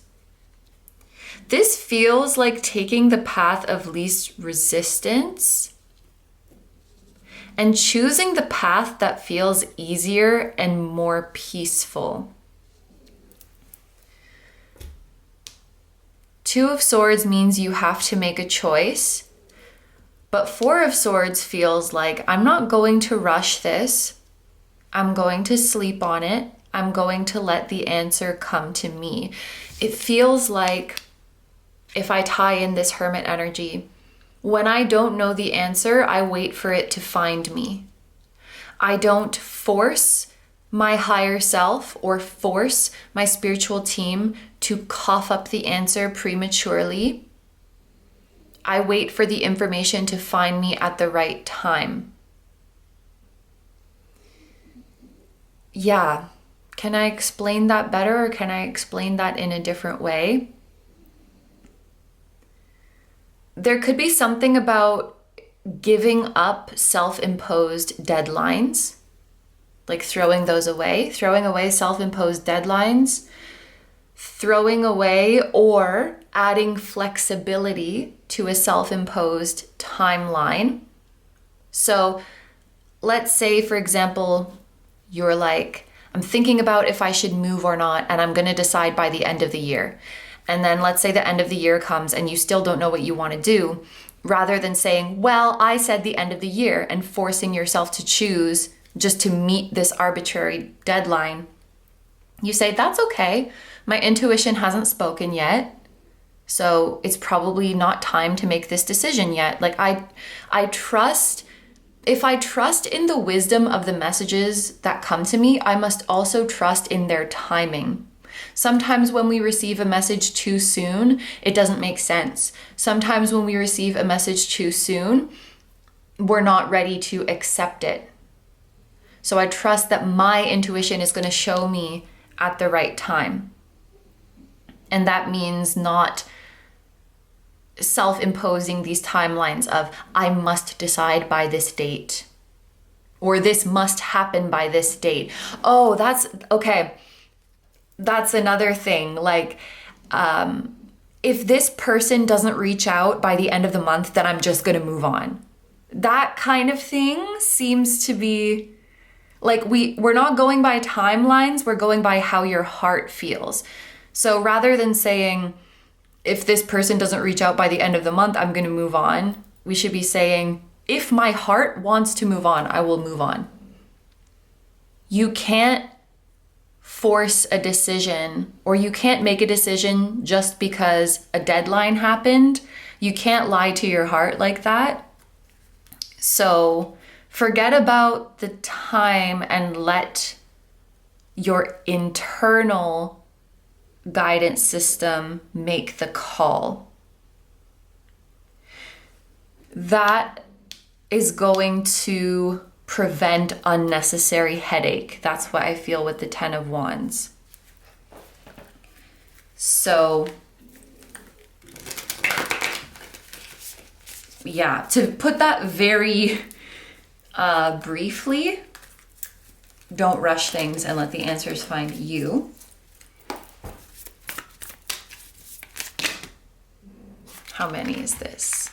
This feels like taking the path of least resistance and choosing the path that feels easier and more peaceful. 2 of Swords means you have to make a choice, but 4 of Swords feels like I'm not going to rush this. I'm going to sleep on it. I'm going to let the answer come to me. It feels like, if I tie in this Hermit energy, when I don't know the answer, I wait for it to find me. I don't force my higher self or force my spiritual team to cough up the answer prematurely. I wait for the information to find me at the right time. Yeah, can I explain that better, or can I explain that in a different way? There could be something about giving up self-imposed deadlines, like throwing those away, throwing away self-imposed deadlines, throwing away or adding flexibility to a self-imposed timeline. So let's say, for example, you're like, I'm thinking about if I should move or not, and I'm going to decide by the end of the year. And then let's say the end of the year comes and you still don't know what you want to do. Rather than saying, well, I said the end of the year, and forcing yourself to choose just to meet this arbitrary deadline, you say, that's okay. My intuition hasn't spoken yet. So it's probably not time to make this decision yet. Like I trust, if I trust in the wisdom of the messages that come to me, I must also trust in their timing. Sometimes when we receive a message too soon, it doesn't make sense. Sometimes when we receive a message too soon, we're not ready to accept it. So I trust that my intuition is going to show me at the right time. And that means not self-imposing these timelines of, I must decide by this date, or this must happen by this date. Oh, that's okay. That's another thing. Like, if this person doesn't reach out by the end of the month, then I'm just going to move on. That kind of thing seems to be like, we're not going by timelines, we're going by how your heart feels. So rather than saying, if this person doesn't reach out by the end of the month, I'm going to move on, we should be saying, if my heart wants to move on, I will move on. You can't force a decision, or you can't make a decision just because a deadline happened. You can't lie to your heart like that. So forget about the time and let your internal guidance system make the call. That is going to prevent unnecessary headache. That's what I feel with the 10 of Wands. So, yeah, to put that very briefly, don't rush things and let the answers find you. How many is this?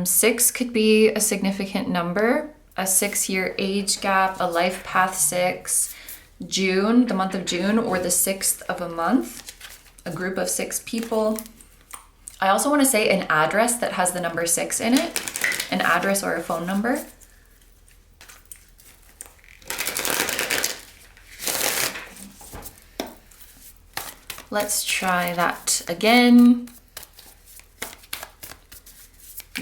Six could be a significant number, a 6-year age gap, a life path 6, June, the month of June, or the 6th of a month, a group of 6 people. I also want to say an address that has the number 6 in it, an address or a phone number. Let's try that again.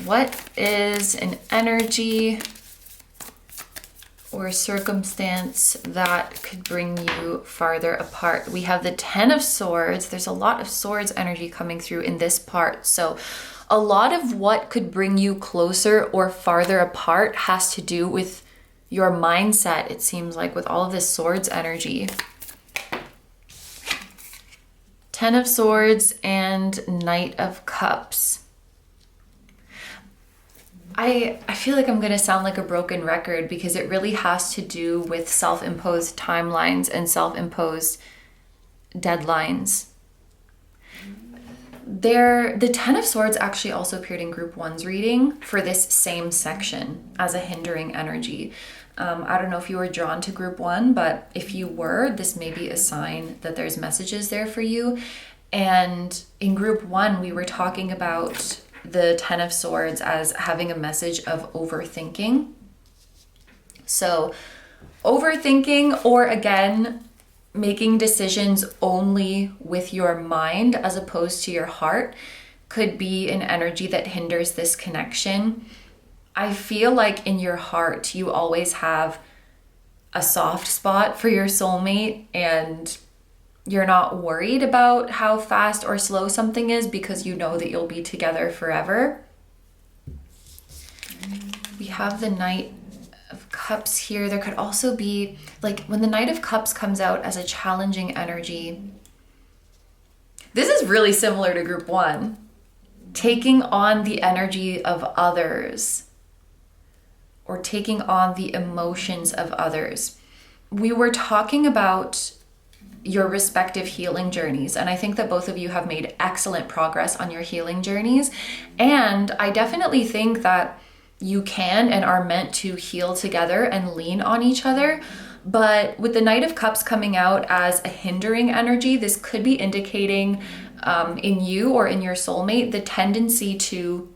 What is an energy or circumstance that could bring you farther apart? We have the 10 of Swords. There's a lot of Swords energy coming through in this part. So a lot of what could bring you closer or farther apart has to do with your mindset, it seems like, with all of this Swords energy. 10 of Swords and Knight of Cups. I feel like I'm going to sound like a broken record because it really has to do with self-imposed timelines and self-imposed deadlines. The 10 of Swords actually also appeared in Group 1's reading for this same section as a hindering energy. I don't know if you were drawn to Group 1, but if you were, this may be a sign that there's messages there for you. And in Group 1, we were talking about the 10 of Swords as having a message of overthinking. So overthinking, or again, making decisions only with your mind as opposed to your heart, could be an energy that hinders this connection. I feel like in your heart, you always have a soft spot for your soulmate, and you're not worried about how fast or slow something is because you know that you'll be together forever. We have the Knight of Cups here. There could also be, like, when the Knight of Cups comes out as a challenging energy, this is really similar to Group 1. Taking on the energy of others. or taking on the emotions of others. We were talking about your respective healing journeys, and I think that both of you have made excellent progress on your healing journeys. And I definitely think that you can and are meant to heal together and lean on each other. But with the Knight of Cups coming out as a hindering energy, this could be indicating in you or in your soulmate the tendency to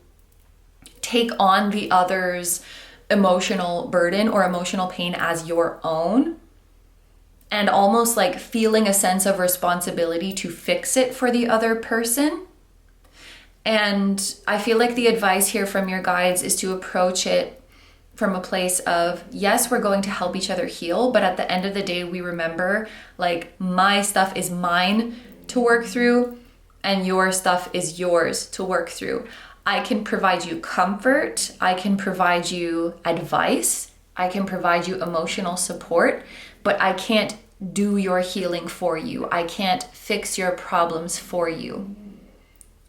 take on the other's emotional burden or emotional pain as your own, and almost like feeling a sense of responsibility to fix it for the other person. And I feel like the advice here from your guides is to approach it from a place of, yes, we're going to help each other heal, but at the end of the day, we remember, like, my stuff is mine to work through and your stuff is yours to work through. I can provide you comfort, I can provide you advice, I can provide you emotional support, but I can't do your healing for you. I can't fix your problems for you.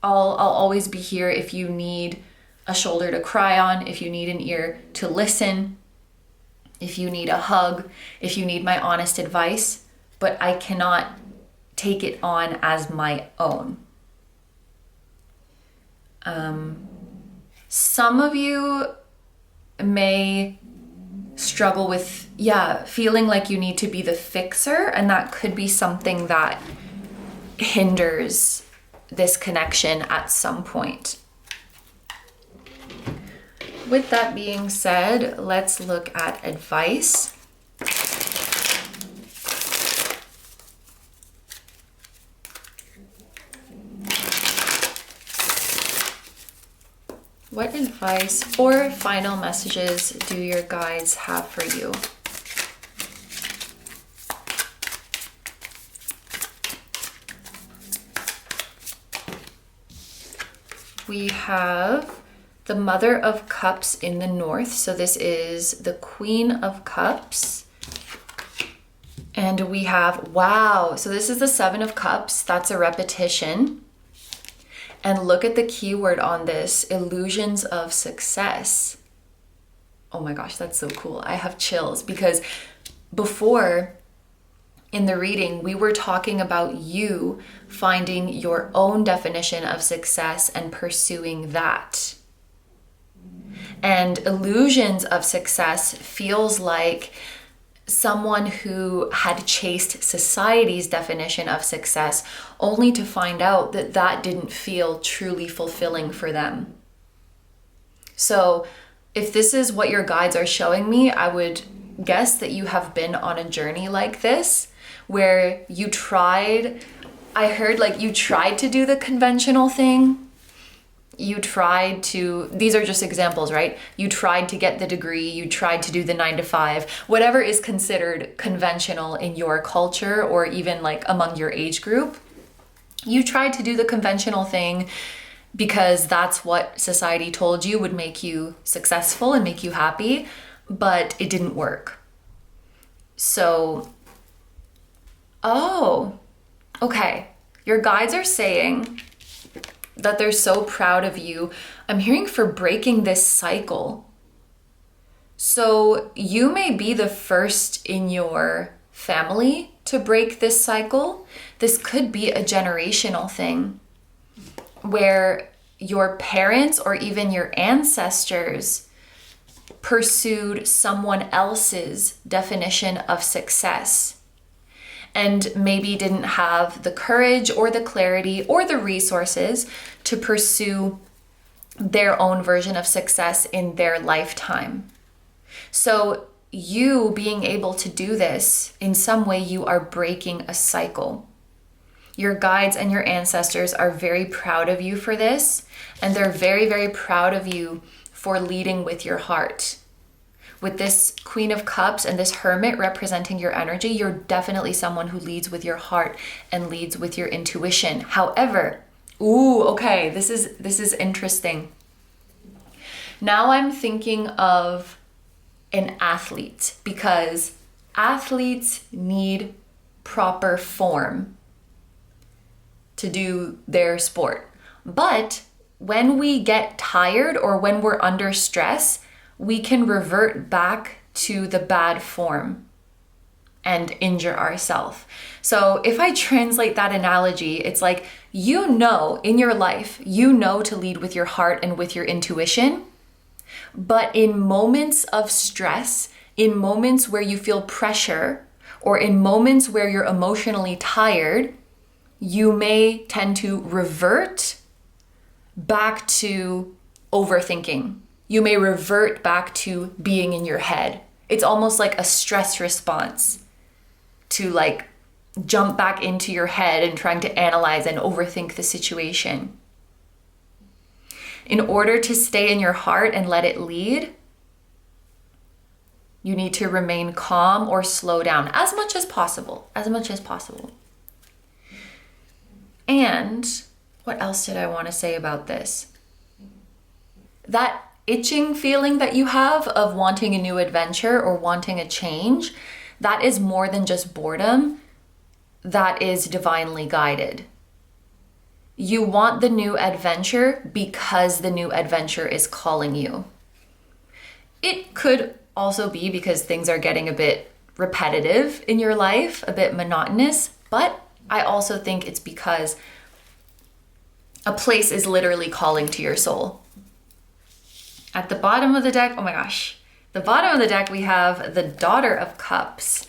I'll always be here if you need a shoulder to cry on, if you need an ear to listen, if you need a hug, if you need my honest advice, but I cannot take it on as my own. Some of you may struggle with, feeling like you need to be the fixer, and that could be something that hinders this connection at some point. With that being said, let's look at advice. What advice or final messages do your guides have for you? We have the Mother of Cups in the North. So this is the Queen of Cups. And we have, wow, so this is the Seven of Cups. That's a repetition. And look at the keyword on this, illusions of success. Oh my gosh, that's so cool. I have chills because before in the reading, we were talking about you finding your own definition of success and pursuing that. And illusions of success feels like someone who had chased society's definition of success only to find out that that didn't feel truly fulfilling for them. So if this is what your guides are showing me, I would guess that you have been on a journey like this where you tried, I heard like you tried to do the conventional thing. You tried to, these are just examples, right? You tried to get the degree, you tried to do the 9 to 5, whatever is considered conventional in your culture or even like among your age group. You tried to do the conventional thing because that's what society told you would make you successful and make you happy, but it didn't work. So, okay. Your guides are saying that they're so proud of you. I'm hearing for breaking this cycle. So you may be the first in your family to break this cycle. This could be a generational thing where your parents or even your ancestors pursued someone else's definition of success and maybe didn't have the courage or the clarity or the resources to pursue their own version of success in their lifetime. So you being able to do this, in some way you are breaking a cycle. Your guides and your ancestors are very proud of you for this, and they're very, very proud of you for leading with your heart. With this Queen of Cups and this Hermit representing your energy, you're definitely someone who leads with your heart and leads with your intuition. However, this is interesting. Now I'm thinking of an athlete because athletes need proper form to do their sport. But when we get tired or when we're under stress, we can revert back to the bad form and injure ourselves. So if I translate that analogy, it's like, you know, in your life, you know to lead with your heart and with your intuition. But in moments of stress, in moments where you feel pressure, or in moments where you're emotionally tired, you may tend to revert back to overthinking. You may revert back to being in your head. It's almost like a stress response to like jump back into your head and trying to analyze and overthink the situation. In order to stay in your heart and let it lead, you need to remain calm or slow down as much as possible, And what else did I want to say about this? That itching feeling that you have of wanting a new adventure or wanting a change, that is more than just boredom. That is divinely guided. You want the new adventure because the new adventure is calling you. It could also be because things are getting a bit repetitive in your life, a bit monotonous, but I also think it's because a place is literally calling to your soul. At the bottom of the deck, oh my gosh, the bottom of the deck, we have the Daughter of Cups.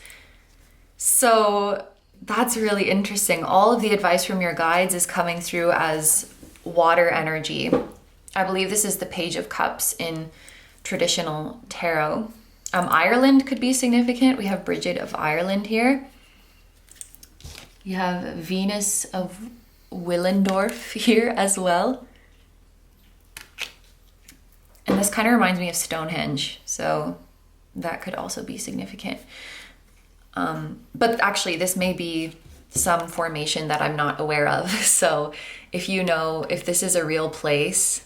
So that's really interesting. All of the advice from your guides is coming through as water energy. I believe this is the Page of Cups in traditional tarot. Ireland could be significant. We have Bridget of Ireland here. You have Venus of Willendorf here as well. And this kind of reminds me of Stonehenge, so that could also be significant. But actually, this may be some formation that I'm not aware of. So if you know if this is a real place,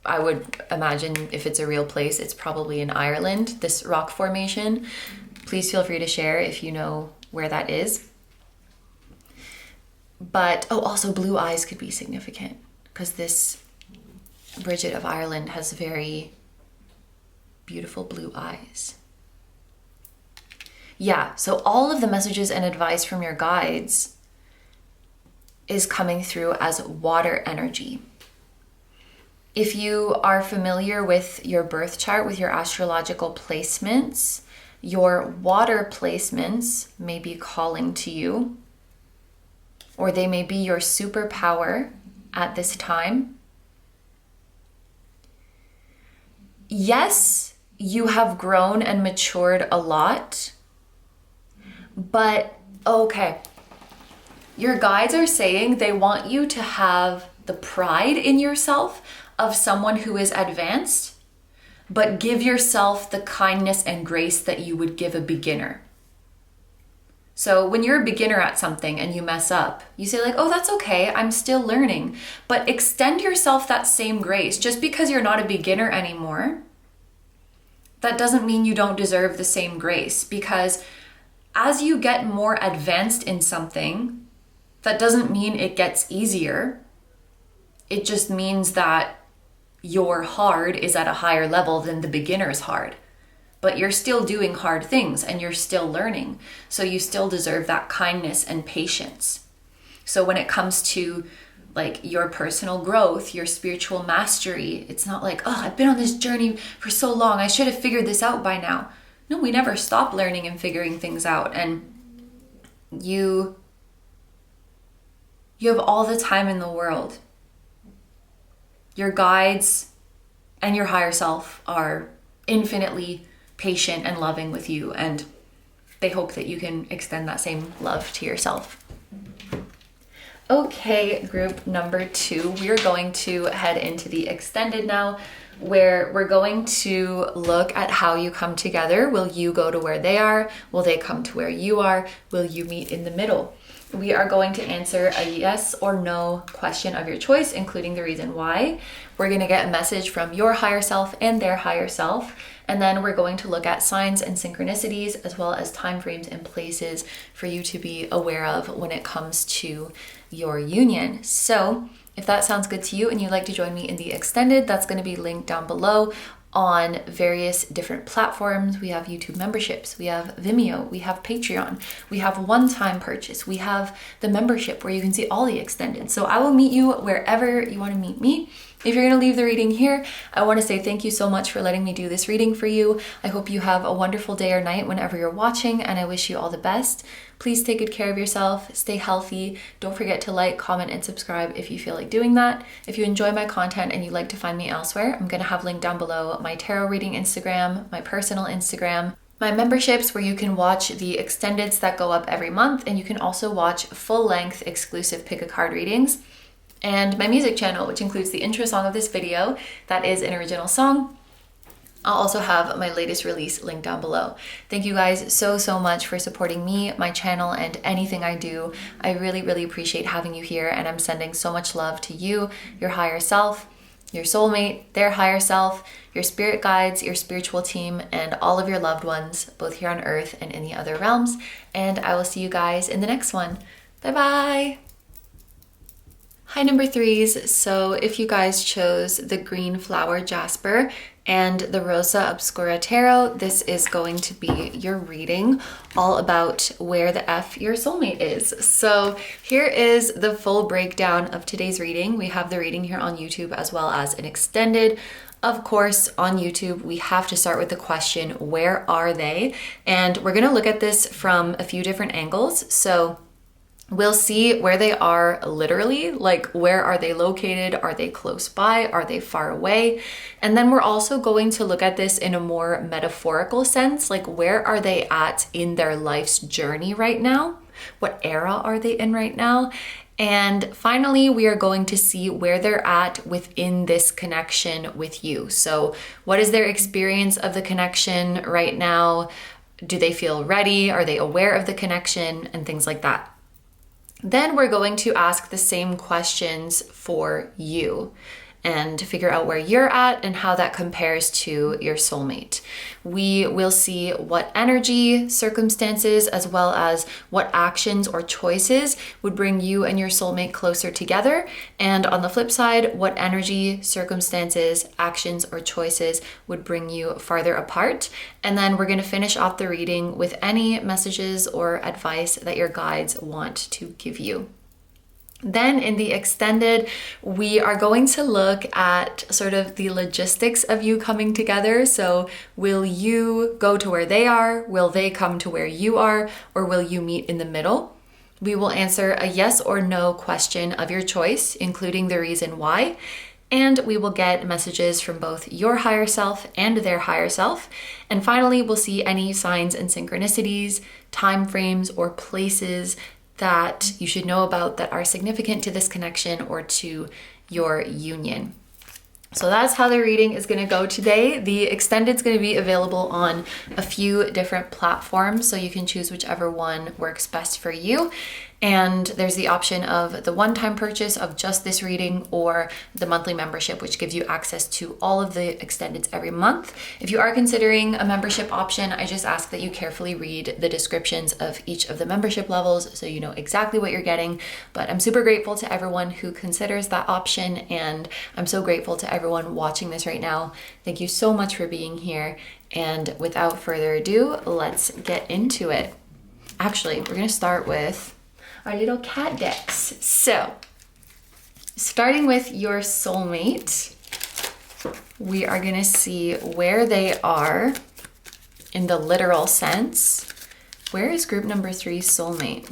I would imagine if it's a real place, it's probably in Ireland, this rock formation. Please feel free to share if you know where that is. But, also blue eyes could be significant because this Bridget of Ireland has very beautiful blue eyes. Yeah, so all of the messages and advice from your guides is coming through as water energy. If you are familiar with your birth chart, with your astrological placements, your water placements may be calling to you, or they may be your superpower at this time. Yes, you have grown and matured a lot, but okay, your guides are saying they want you to have the pride in yourself of someone who is advanced, but give yourself the kindness and grace that you would give a beginner. So when you're a beginner at something and you mess up, you say like, oh, that's okay, I'm still learning. But extend yourself that same grace. Just because you're not a beginner anymore, that doesn't mean you don't deserve the same grace. Because as you get more advanced in something, that doesn't mean it gets easier. It just means that your hard is at a higher level than the beginner's hard. But you're still doing hard things and you're still learning. So you still deserve that kindness and patience. So when it comes to like your personal growth, your spiritual mastery, it's not like, oh, I've been on this journey for so long, I should have figured this out by now. No, we never stop learning and figuring things out. And you have all the time in the world. Your guides and your higher self are infinitely patient and loving with you, and they hope that you can extend that same love to yourself. Okay, group number 2, we're going to head into the extended now, where we're going to look at how you come together. Will you go to where they are? Will they come to where you are? Will you meet in the middle? We are going to answer a yes or no question of your choice, including the reason why. We're going to get a message from your higher self and their higher self, And then we're going to look at signs and synchronicities, as well as time frames and places for you to be aware of when it comes to your union. So if that sounds good to you and you'd like to join me in the extended, that's going to be linked down below on various different platforms. We have YouTube memberships, we have Vimeo, we have Patreon, we have one-time purchase, we have the membership where you can see all the extended. So I will meet you wherever you want to meet me. If you're going to leave the reading here, I want to say thank you so much for letting me do this reading for you. I hope you have a wonderful day or night whenever you're watching, and I wish you all the best. Please take good care of yourself, stay healthy. Don't forget to like, comment, and subscribe if you feel like doing that. If you enjoy my content and you'd like to find me elsewhere, I'm going to have linked down below my tarot reading Instagram, my personal Instagram, my memberships where you can watch the extendeds that go up every month, and you can also watch full-length exclusive pick a card readings, and my music channel, which includes the intro song of this video that is an original song. I'll also have my latest release linked down below. Thank you guys so much for supporting me, my channel, and anything I do. I really appreciate having you here, and I'm sending so much love to you, your higher self, your soulmate, their higher self, your spirit guides, your spiritual team, and all of your loved ones, both here on earth and in the other realms. And I will see you guys in the next one. Bye bye. Hi number threes. So if you guys chose the green flower Jasper and the Rosa Obscura Tarot, this is going to be your reading all about where the F your soulmate is. So here is the full breakdown of today's reading. We have the reading here on YouTube as well as an extended. Of course, on YouTube, we have to start with the question, where are they? And we're gonna look at this from a few different angles. So we'll see where they are literally, like where are they located? Are they close by? Are they far away? And then we're also going to look at this in a more metaphorical sense, like where are they at in their life's journey right now? What era are they in right now? And finally, we are going to see where they're at within this connection with you. So what is their experience of the connection right now? Do they feel ready? Are they aware of the connection? And things like that. Then we're going to ask the same questions for you and figure out where you're at and how that compares to your soulmate. We will see what energy, circumstances, as well as what actions or choices would bring you and your soulmate closer together. And on the flip side, what energy, circumstances, actions, or choices would bring you farther apart. And then we're going to finish off the reading with any messages or advice that your guides want to give you. Then in the extended, we are going to look at sort of the logistics of you coming together. So will you go to where they are? Will they come to where you are? Or will you meet in the middle? We will answer a yes or no question of your choice, including the reason why. And we will get messages from both your higher self and their higher self. And finally, we'll see any signs and synchronicities, time frames, or places that you should know about that are significant to this connection or to your union. So that's how the reading is going to go today. The extended is going to be available on a few different platforms, so you can choose whichever one works best for you. And there's the option of the one-time purchase of just this reading or the monthly membership, which gives you access to all of the extendeds every month. If you are considering a membership option, I just ask that you carefully read the descriptions of each of the membership levels so you know exactly what you're getting. But I'm super grateful to everyone who considers that option, and I'm so grateful to everyone watching this right now. Thank you so much for being here. And without further ado, let's get into it. Actually, we're going to start with our little cat decks. So, starting with your soulmate, we are gonna see where they are in the literal sense. Where is group number 3's soulmate?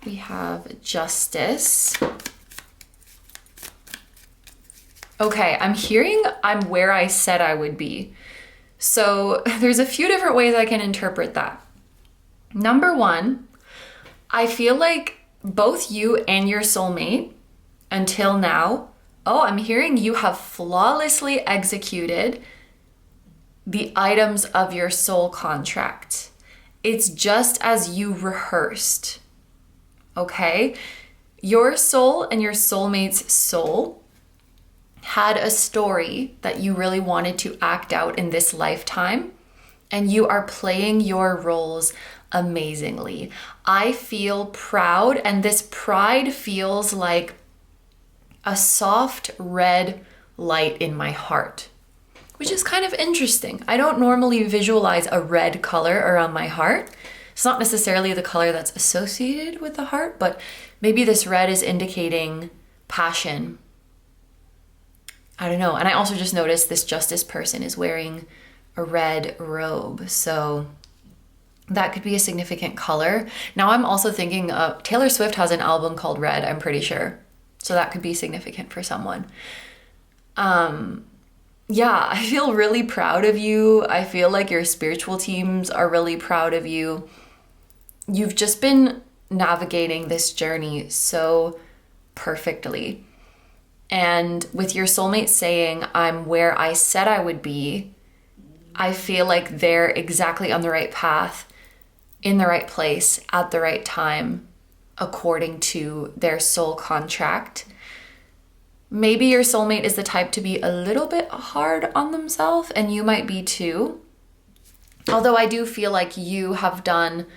We have Justice. Okay, I'm hearing I'm where I said I would be. So there's a few different ways I can interpret that. Number one, I feel like both you and your soulmate until now, I'm hearing you have flawlessly executed the items of your soul contract. It's just as you rehearsed, okay? Your soul and your soulmate's soul had a story that you really wanted to act out in this lifetime, and you are playing your roles amazingly. I feel proud, and this pride feels like a soft red light in my heart, which is kind of interesting. I don't normally visualize a red color around my heart. It's not necessarily the color that's associated with the heart, but maybe this red is indicating passion. I don't know. And I also just noticed this justice person is wearing a red robe. So that could be a significant color. Now I'm also thinking of Taylor Swift has an album called Red, I'm pretty sure. So that could be significant for someone. Yeah, I feel really proud of you. I feel like your spiritual teams are really proud of you. You've just been navigating this journey so perfectly. And with your soulmate saying, I'm where I said I would be, I feel like they're exactly on the right path, in the right place, at the right time, according to their soul contract. Maybe your soulmate is the type to be a little bit hard on themselves, and you might be too. Although I do feel like you have done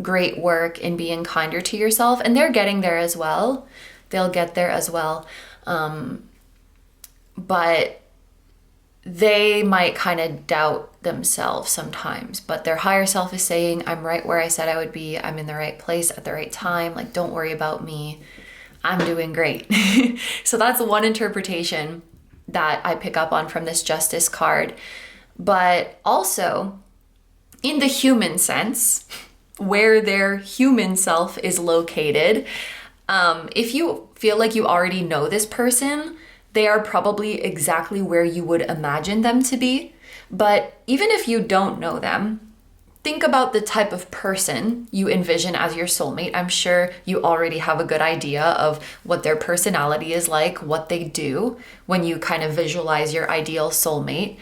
great work in being kinder to yourself, and they're getting there as well. They'll get there as well. But they might kind of doubt themselves sometimes, but their higher self is saying, I'm right where I said I would be. I'm in the right place at the right time. Like, don't worry about me. I'm doing great. So that's one interpretation that I pick up on from this Justice card. But also, in the human sense, where their human self is located, if you feel like you already know this person, they are probably exactly where you would imagine them to be. But even if you don't know them, think about the type of person you envision as your soulmate. I'm sure you already have a good idea of what their personality is like, what they do when you kind of visualize your ideal soulmate.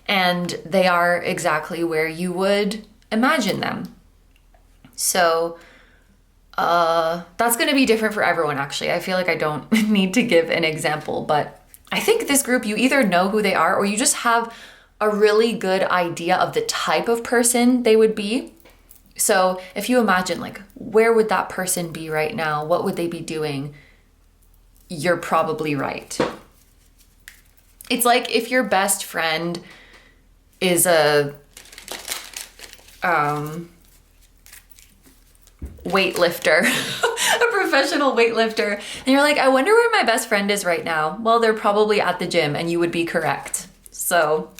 And they are exactly where you would imagine them. So that's going to be different for everyone, actually. I feel like I don't need to give an example, but I think this group, you either know who they are or you just have a really good idea of the type of person they would be. So if you imagine, like, where would that person be right now? What would they be doing? You're probably right. It's like if your best friend is a weightlifter, a professional weightlifter, and you're like, I wonder where my best friend is right now. Well, they're probably at the gym, and you would be correct. So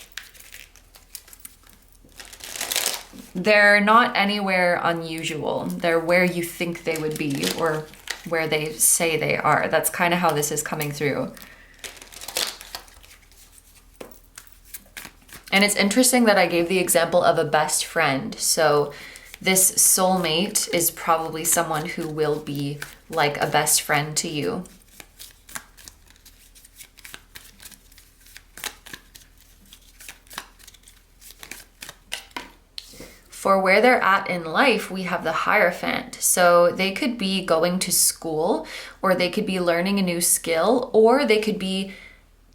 they're not anywhere unusual. They're where you think they would be or where they say they are. That's kind of how this is coming through. And it's interesting that I gave the example of a best friend. So this soulmate is probably someone who will be like a best friend to you. For where they're at in life, we have the Hierophant. So they could be going to school, or they could be learning a new skill, or they could be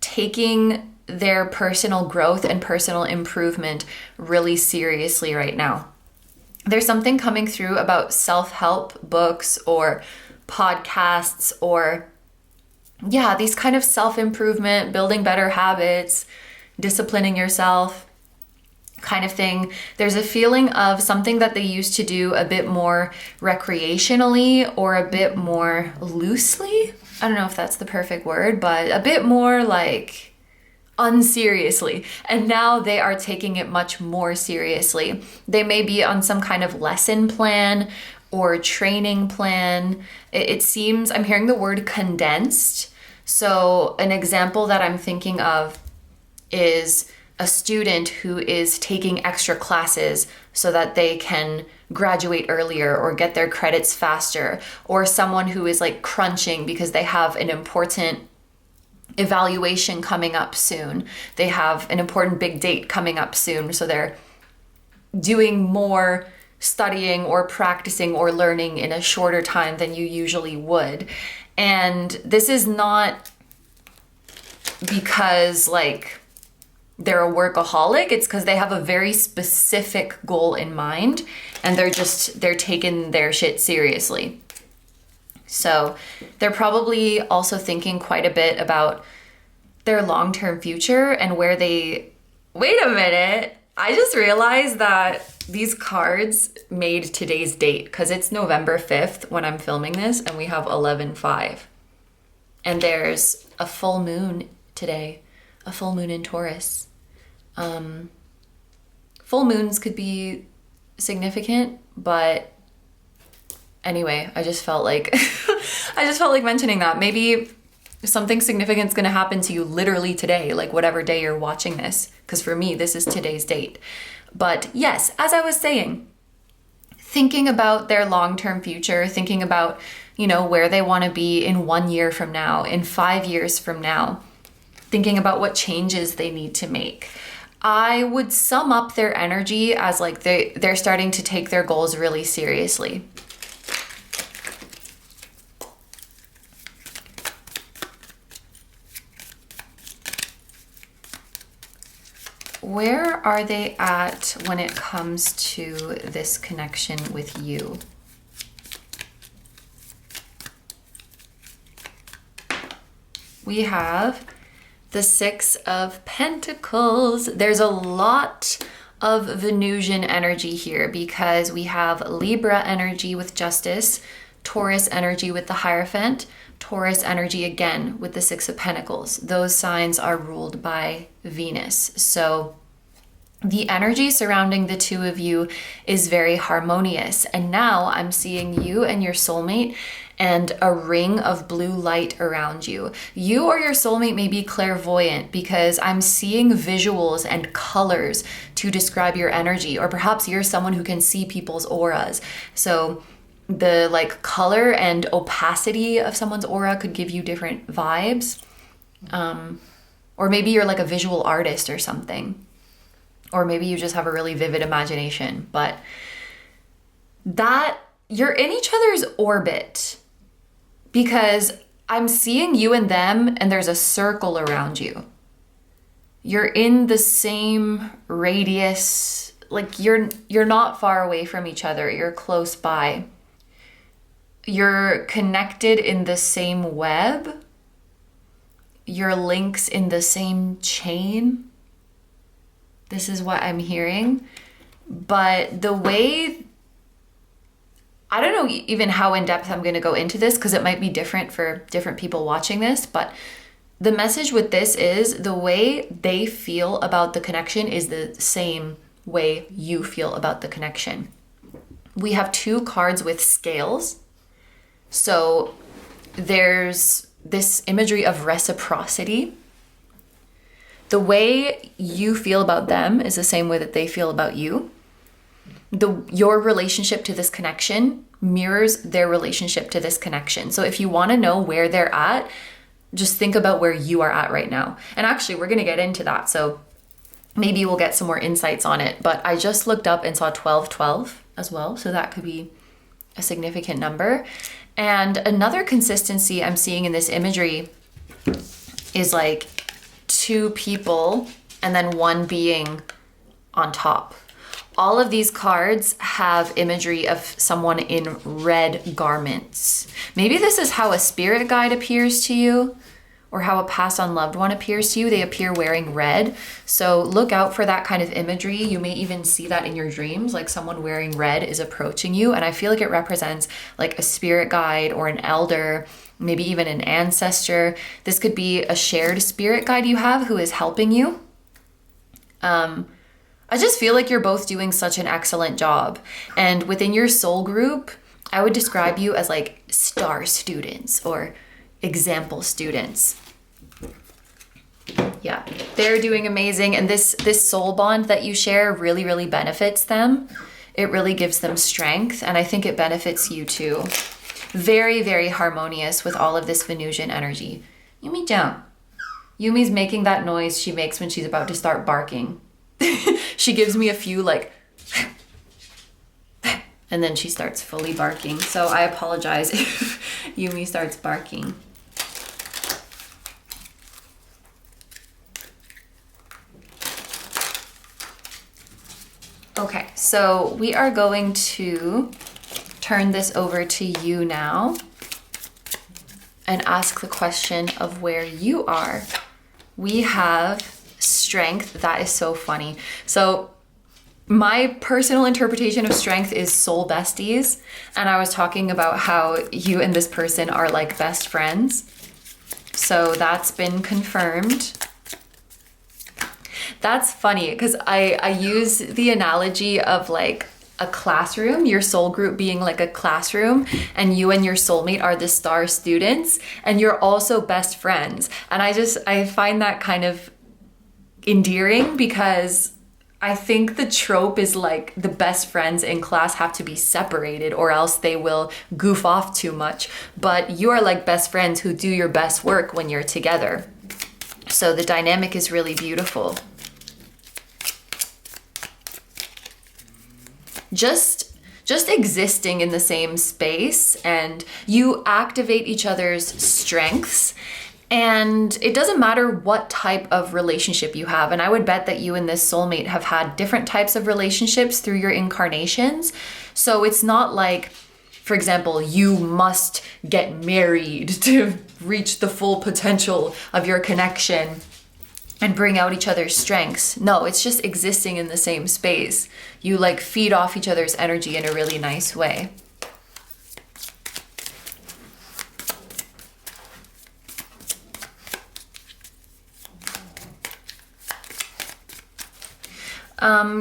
taking their personal growth and personal improvement really seriously right now. There's something coming through about self-help books or podcasts or, yeah, these kind of self-improvement, building better habits, disciplining yourself kind of thing. There's a feeling of something that they used to do a bit more recreationally or a bit more loosely. I don't know if that's the perfect word, but a bit more like unseriously. And now they are taking it much more seriously. They may be on some kind of lesson plan or training plan. It seems, I'm hearing the word condensed. So an example that I'm thinking of is a student who is taking extra classes so that they can graduate earlier or get their credits faster, or someone who is like crunching because they have an important evaluation coming up soon. They have an important big date coming up soon, so they're doing more studying or practicing or learning in a shorter time than you usually would. And this is not because like they're a workaholic. It's because they have a very specific goal in mind, and they're taking their shit seriously. So they're probably also thinking quite a bit about their long-term future and where they... Wait a minute. I just realized that these cards made today's date because it's November 5th when I'm filming this, and we have 11/5. And there's a full moon today, a full moon in Taurus. Full moons could be significant, but anyway, I just felt like mentioning that. Maybe something significant is going to happen to you literally today, like whatever day you're watching this, because for me, this is today's date. But yes, as I was saying, thinking about their long-term future, thinking about, you know, where they want to be in 1 year from now, in 5 years from now, thinking about what changes they need to make. I would sum up their energy as like they're starting to take their goals really seriously. Where are they at when it comes to this connection with you? We have the Six of Pentacles. There's a lot of Venusian energy here because we have Libra energy with Justice, Taurus energy with the Hierophant, Taurus energy again with the Six of Pentacles. Those signs are ruled by Venus. So the energy surrounding the two of you is very harmonious. And now I'm seeing you and your soulmate and a ring of blue light around you. You or your soulmate may be clairvoyant because I'm seeing visuals and colors to describe your energy, or perhaps you're someone who can see people's auras. So the like color and opacity of someone's aura could give you different vibes. Or maybe you're like a visual artist or something. Or maybe you just have a really vivid imagination. But that you're in each other's orbit because I'm seeing you and them and there's a circle around you. You're in the same radius, like you're not far away from each other. You're close by. You're connected in the same web. Your links in the same chain. This is what I'm hearing. But the way, I don't know even how in depth I'm going to go into this because it might be different for different people watching this, but the message with this is the way they feel about the connection is the same way you feel about the connection. We have two cards with scales. So there's this imagery of reciprocity. The way you feel about them is the same way that they feel about you. Your relationship to this connection mirrors their relationship to this connection. So if you want to know where they're at, just think about where you are at right now. And actually, we're going to get into that. So maybe we'll get some more insights on it. But I just looked up and saw 1212 as well. So that could be a significant number. And another consistency I'm seeing in this imagery is like two people and then one being on top. All of these cards have imagery of someone in red garments. Maybe this is how a spirit guide appears to you or how a passed on loved one appears to you. They appear wearing red. So look out for that kind of imagery. You may even see that in your dreams, like someone wearing red is approaching you. And I feel like it represents like a spirit guide or an elder, maybe even an ancestor. This could be a shared spirit guide you have who is helping you. I just feel like you're both doing such an excellent job. And within your soul group, I would describe you as like star students or example students. Yeah, they're doing amazing. And this soul bond that you share really, really benefits them. It really gives them strength. And I think it benefits you too. Very, very harmonious with all of this Venusian energy. Yumi-chan. Yumi's making that noise she makes when she's about to start barking. She gives me a few like, and then she starts fully barking. So I apologize if Yumi starts barking. so we are going to turn this over to you now and ask the question of where you are. We have strength. That is so funny. So my personal interpretation of strength is soul besties. And I was talking about how you and this person are like best friends. So that's been confirmed. That's funny because I use the analogy of like a classroom, your soul group being like a classroom, and you and your soulmate are the star students, and you're also best friends. And I find that kind of endearing because I think the trope is like the best friends in class have to be separated or else they will goof off too much. But you are like best friends who do your best work when you're together. So the dynamic is really beautiful. Just existing in the same space, and you activate each other's strengths. And it doesn't matter what type of relationship you have. And I would bet that you and this soulmate have had different types of relationships through your incarnations. So it's not like, for example, you must get married to reach the full potential of your connection and bring out each other's strengths. No, it's just existing in the same space. You like feed off each other's energy in a really nice way.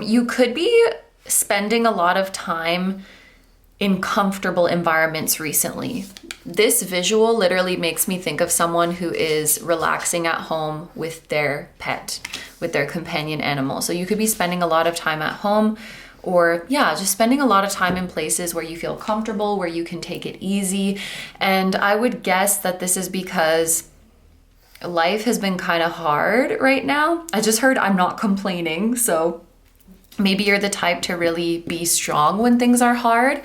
You could be spending a lot of time in comfortable environments recently. This visual literally makes me think of someone who is relaxing at home with their pet, with their companion animal. So you could be spending a lot of time at home, or just spending a lot of time in places where you feel comfortable, where you can take it easy. And I would guess that this is because life has been kind of hard right now. I just heard I'm not complaining, so maybe you're the type to really be strong when things are hard.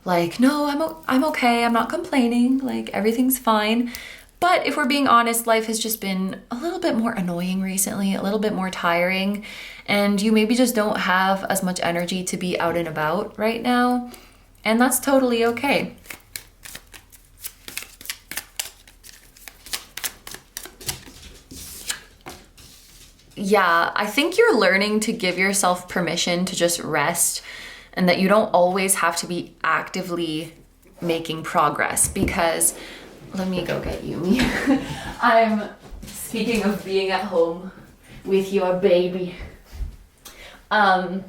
Like, no, I'm okay. I'm not complaining. Like, everything's fine. But if we're being honest, life has just been a little bit more annoying recently, a little bit more tiring, and you maybe just don't have as much energy to be out and about right now. And that's totally okay. Yeah, I think you're learning to give yourself permission to just rest, and that you don't always have to be actively making progress. Because, let me go get you. I'm speaking of being at home with your baby. I'm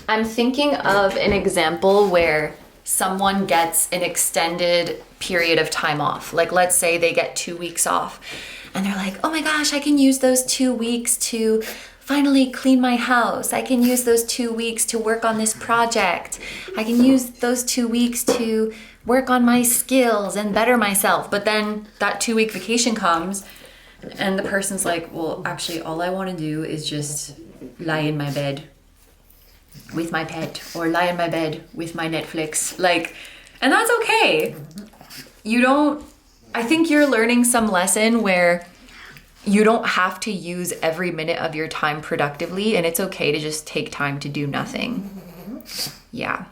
thinking of an example where someone gets an extended period of time off. Like, let's say they get 2 weeks off. And they're like, oh my gosh, I can use those 2 weeks to finally clean my house. I can use those 2 weeks to work on this project. I can use those 2 weeks to work on my skills and better myself. But then that 2-week vacation comes and the person's like, well, actually, all I want to do is just lie in my bed with my pet, or lie in my bed with my Netflix. Like, and that's okay. I think you're learning some lesson where you don't have to use every minute of your time productively, and it's okay to just take time to do nothing. Yeah.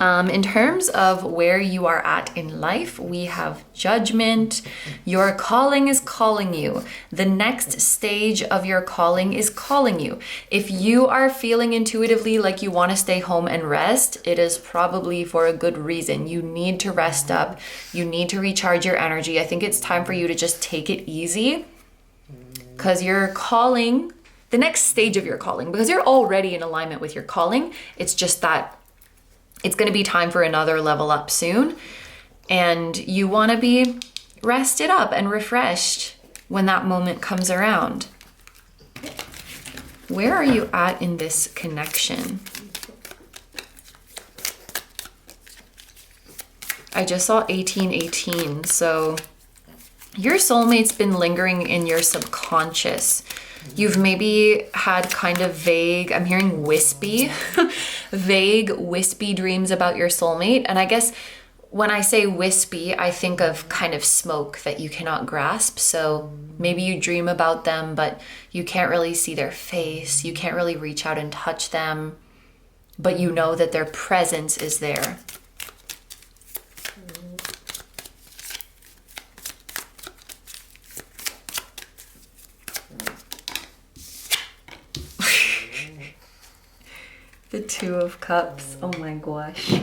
In terms of where you are at in life, we have judgment. Your calling is calling you. The next stage of your calling is calling you. If you are feeling intuitively like you want to stay home and rest, it is probably for a good reason. You need to rest up. You need to recharge your energy. I think it's time for you to just take it easy, because your calling, the next stage of your calling, because you're already in alignment with your calling, it's just that it's going to be time for another level up soon, and you want to be rested up and refreshed when that moment comes around. Where are you at in this connection? I just saw 1818, so your soulmate's been lingering in your subconscious. You've maybe had kind of vague, I'm hearing wispy, vague, wispy dreams about your soulmate. And I guess when I say wispy, I think of kind of smoke that you cannot grasp. So maybe you dream about them, but you can't really see their face. You can't really reach out and touch them. but you know that their presence is there. The Two of Cups. Oh my gosh.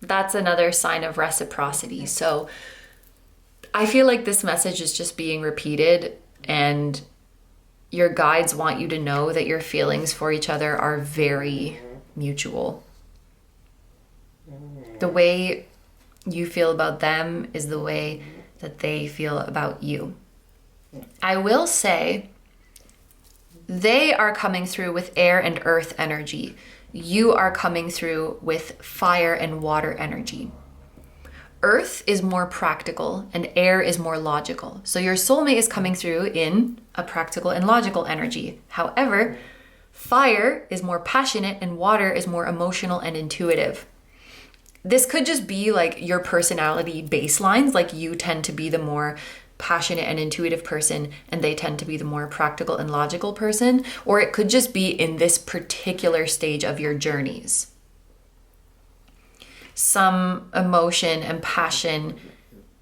That's another sign of reciprocity. So I feel like this message is just being repeated, and your guides want you to know that your feelings for each other are very mutual. The way you feel about them is the way that they feel about you. I will say they are coming through with air and earth energy. You are coming through with fire and water energy. Earth is more practical and air is more logical. So your soulmate is coming through in a practical and logical energy. However, fire is more passionate and water is more emotional and intuitive. This could just be like your personality baselines, like you tend to be the more passionate and intuitive person and they tend to be the more practical and logical person, or it could just be in this particular stage of your journeys. Some emotion and passion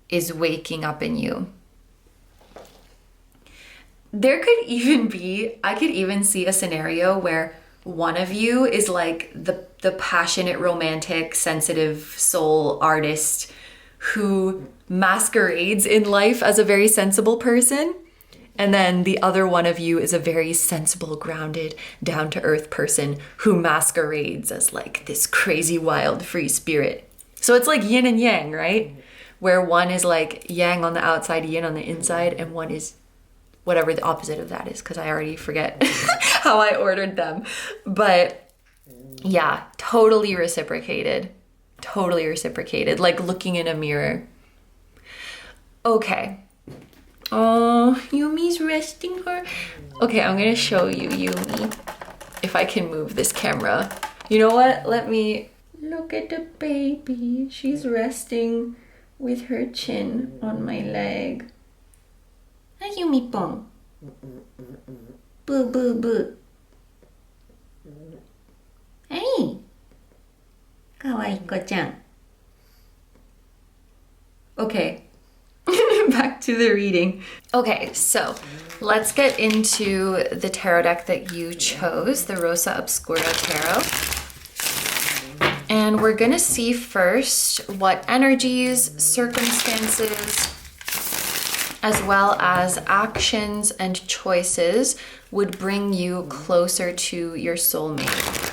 is waking up in you. There could even be, I could even see a scenario where one of you is like the passionate, romantic, sensitive soul artist who masquerades in life as a very sensible person. And then the other one of you is a very sensible, grounded, down-to-earth person who masquerades as like this crazy, wild, free spirit. So it's like yin and yang, right? Where one is like yang on the outside, yin on the inside, and one is whatever the opposite of that is, because I already forget how I ordered them. But yeah, totally reciprocated. Totally reciprocated, like looking in a mirror. Okay. Oh, Yumi's resting her. Okay, I'm gonna show you Yumi. If I can move this camera. You know what? Let me look at the baby. She's resting with her chin on my leg. Hi, Yumi Pong. Boo, boo, boo. Hey. Kawaii-ko-chan. Okay. Back to the reading. Okay, so let's get into the tarot deck that you chose, the Rosa Obscura Tarot. And we're gonna see first what energies, circumstances, as well as actions and choices would bring you closer to your soulmate.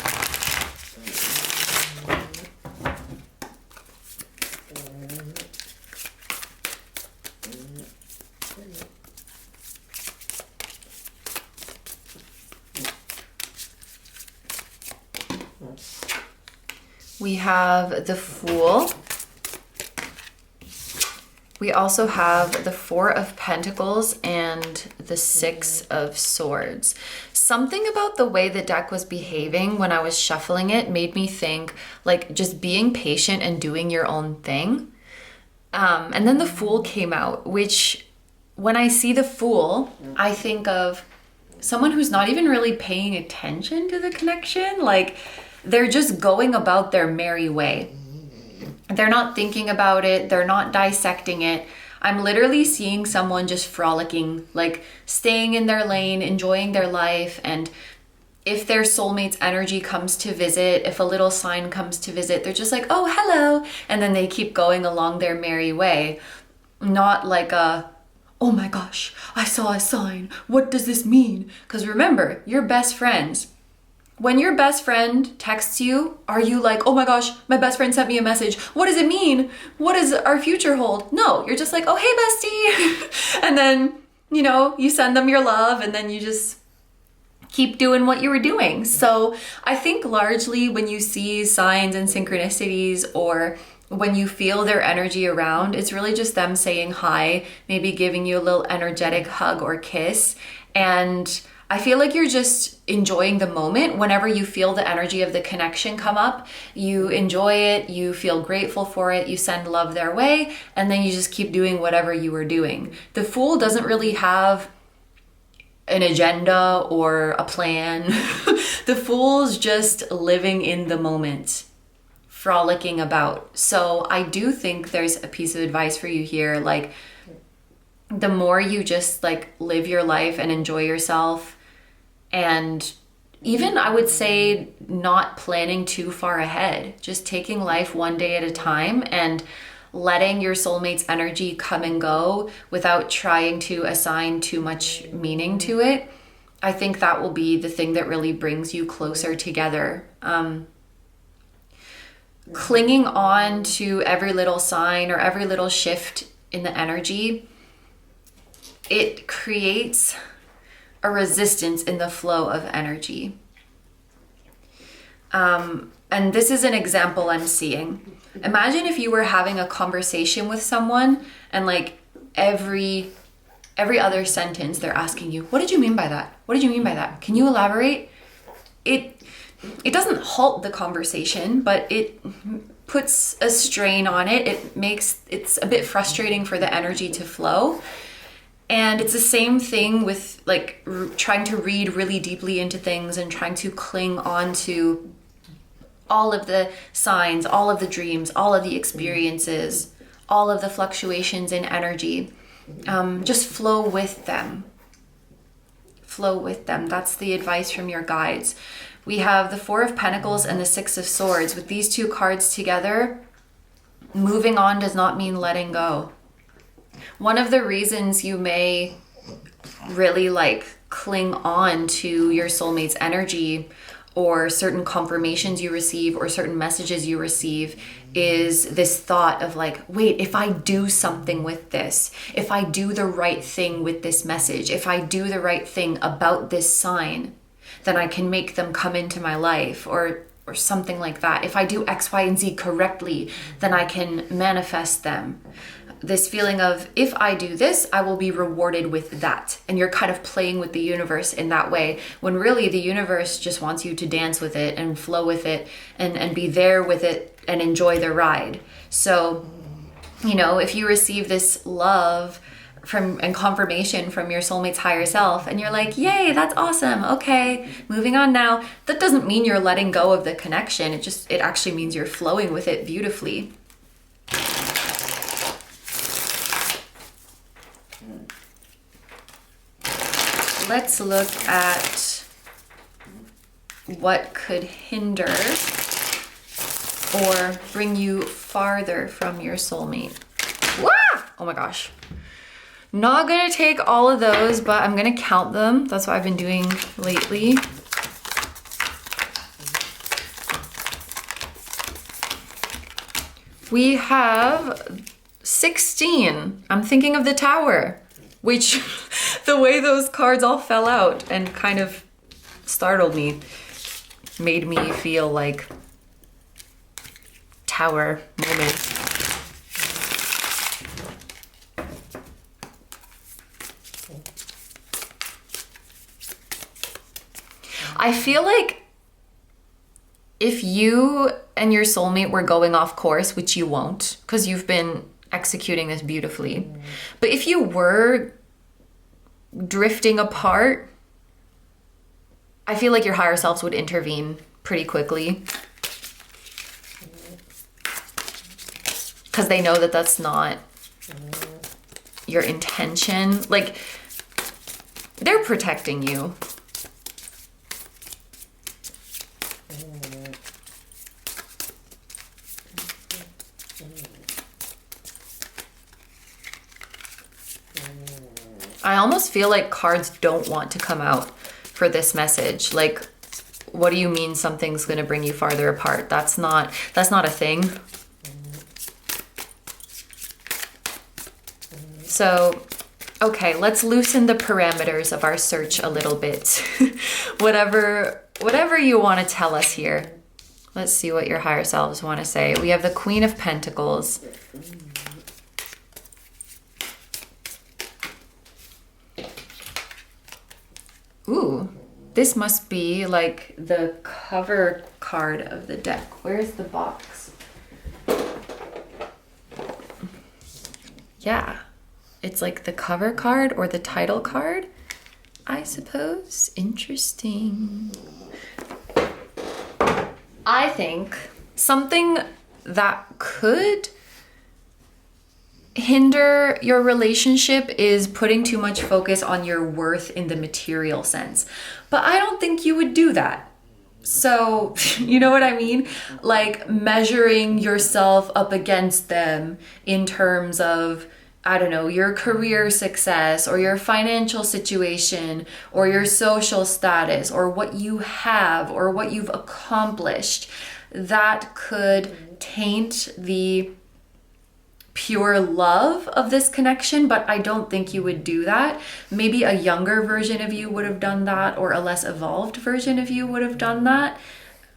We have the Fool. We also have the Four of Pentacles and the Six of Swords. Something about the way the deck was behaving when I was shuffling it made me think like just being patient and doing your own thing. And then the Fool came out, which when I see the Fool, I think of someone who's not even really paying attention to the connection. Like they're just going about their merry way. They're not thinking about it. They're not dissecting it. I'm literally seeing someone just frolicking, like staying in their lane, enjoying their life. And if their soulmate's energy comes to visit, if a little sign comes to visit, they're just like, oh, hello. And then they keep going along their merry way. Not like a, oh my gosh, I saw a sign. What does this mean? Because remember, you're best friends. When your best friend texts you, are you like, oh my gosh, my best friend sent me a message. What does it mean? What does our future hold? No, you're just like, oh, hey, bestie. And then, you know, you send them your love and then you just keep doing what you were doing. So I think largely when you see signs and synchronicities or when you feel their energy around, it's really just them saying hi, maybe giving you a little energetic hug or kiss. And I feel like you're just enjoying the moment. Whenever you feel the energy of the connection come up, you enjoy it, you feel grateful for it, you send love their way, and then you just keep doing whatever you were doing. The Fool doesn't really have an agenda or a plan. The Fool's just living in the moment, frolicking about. So I do think there's a piece of advice for you here. Like, the more you just like live your life and enjoy yourself, and even I would say not planning too far ahead, just taking life one day at a time and letting your soulmate's energy come and go without trying to assign too much meaning to it. I think that will be the thing that really brings you closer together. Clinging on to every little sign or every little shift in the energy, it creates a resistance in the flow of energy. And this is an example I'm seeing. Imagine if you were having a conversation with someone and like every other sentence they're asking you, what did you mean by that? What did you mean by that? Can you elaborate? It doesn't halt the conversation, but it puts a strain on it. It's a bit frustrating for the energy to flow. And it's the same thing with like trying to read really deeply into things and trying to cling on to all of the signs, all of the dreams, all of the experiences, all of the fluctuations in energy. Just flow with them. Flow with them. That's the advice from your guides. We have the Four of Pentacles and the Six of Swords. With these two cards together, moving on does not mean letting go. One of the reasons you may really like cling on to your soulmate's energy or certain confirmations you receive or certain messages you receive is this thought of like, wait, if I do something with this, if I do the right thing with this message, if I do the right thing about this sign, then I can make them come into my life or something like that. If I do X, Y, and Z correctly, then I can manifest them. This feeling of, if I do this, I will be rewarded with that. And you're kind of playing with the universe in that way, when really the universe just wants you to dance with it and flow with it and be there with it and enjoy the ride. So, you know, if you receive this love and confirmation from your soulmate's higher self and you're like, yay, that's awesome. Okay, moving on now. That doesn't mean you're letting go of the connection. It actually means you're flowing with it beautifully. Let's look at what could hinder or bring you farther from your soulmate. Wah! Oh my gosh. Not gonna take all of those, but I'm gonna count them. That's what I've been doing lately. We have 16. I'm thinking of the Tower, which the way those cards all fell out and kind of startled me, made me feel like Tower moment. I feel like if you and your soulmate were going off course, which you won't, because you've been executing this beautifully, but if you were drifting apart, I feel like your higher selves would intervene pretty quickly, because they know that that's not your intention. Like, they're protecting you. I almost feel like cards don't want to come out for this message. Like, what do you mean something's going to bring you farther apart? That's not a thing. So, okay, let's loosen the parameters of our search a little bit. Whatever you want to tell us here. Let's see what your higher selves want to say. We have the Queen of Pentacles. Ooh, this must be like the cover card of the deck. Where's the box? Yeah, it's like the cover card or the title card. I suppose. Interesting. I think something that could hinder your relationship is putting too much focus on your worth in the material sense. But I don't think you would do that. So, you know what I mean? Like measuring yourself up against them in terms of, I don't know, your career success or your financial situation or your social status or what you have or what you've accomplished. That could taint the pure love of this connection, but I don't think you would do that. Maybe a younger version of you would have done that, or a less evolved version of you would have done that.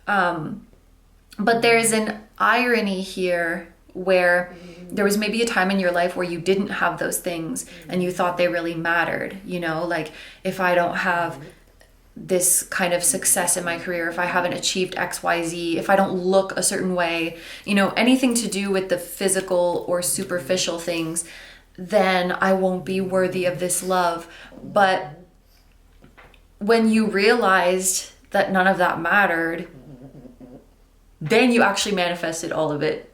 But there's an irony here where there was maybe a time in your life where you didn't have those things and you thought they really mattered. You know, like if I don't have this kind of success in my career, if I haven't achieved XYZ, if I don't look a certain way, you know, anything to do with the physical or superficial things, then I won't be worthy of this love. But when you realized that none of that mattered, then you actually manifested all of it.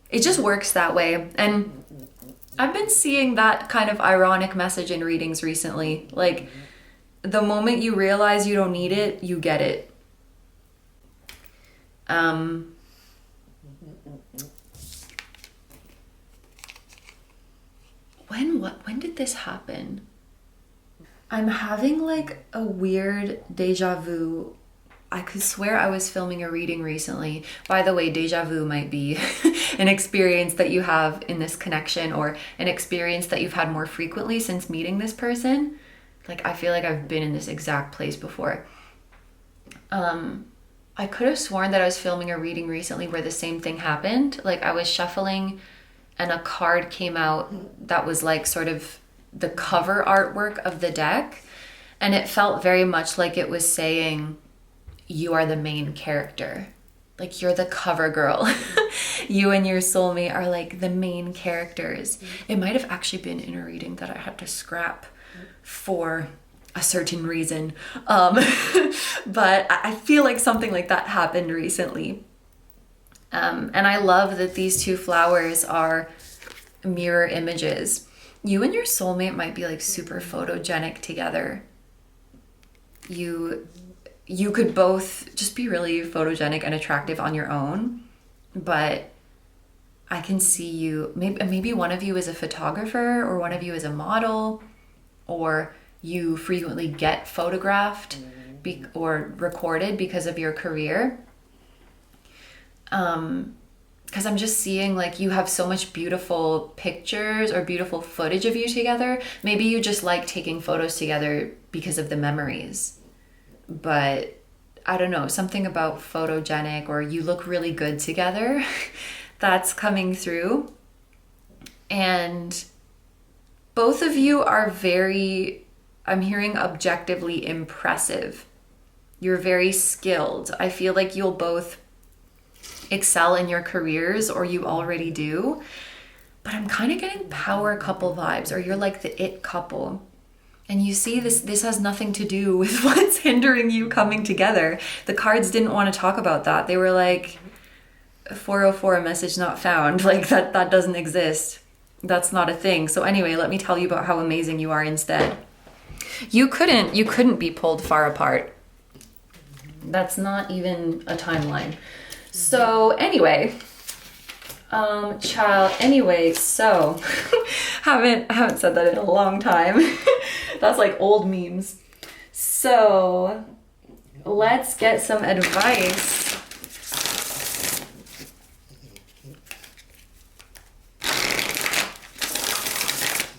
It just works that way. And I've been seeing that kind of ironic message in readings recently. Like, the moment you realize you don't need it, you get it. When did this happen? I'm having like a weird deja vu. I could swear I was filming a reading recently. By the way, deja vu might be an experience that you have in this connection, or an experience that you've had more frequently since meeting this person. Like, I feel like I've been in this exact place before. I could have sworn that I was filming a reading recently where the same thing happened. Like, I was shuffling and a card came out that was like sort of the cover artwork of the deck. And it felt very much like it was saying, you are the main character. Like, you're the cover girl. You and your soulmate are like the main characters. It might have actually been in a reading that I had to scrap for a certain reason. But I feel like something like that happened recently. And I love that these two flowers are mirror images. You and your soulmate might be like super photogenic together. You could both just be really photogenic and attractive on your own, but I can see you, maybe one of you is a photographer, or one of you is a model, or you frequently get photographed or recorded because of your career. Because I'm just seeing like you have so much beautiful pictures or beautiful footage of you together. Maybe you just like taking photos together because of the memories. But I don't know, something about photogenic, or you look really good together, that's coming through. And both of you are very, I'm hearing objectively impressive. You're very skilled. I feel like you'll both excel in your careers, or you already do. But I'm kind of getting power couple vibes, or you're like the it couple. And you see, this has nothing to do with what's hindering you coming together. The cards didn't want to talk about that. They were like, 404, a message not found. Like, that doesn't exist. That's not a thing. So anyway, let me tell you about how amazing you are instead. You couldn't be pulled far apart. That's not even a timeline. So anyway, child, anyway, so haven't said that in a long time. That's like old memes. So let's get some advice.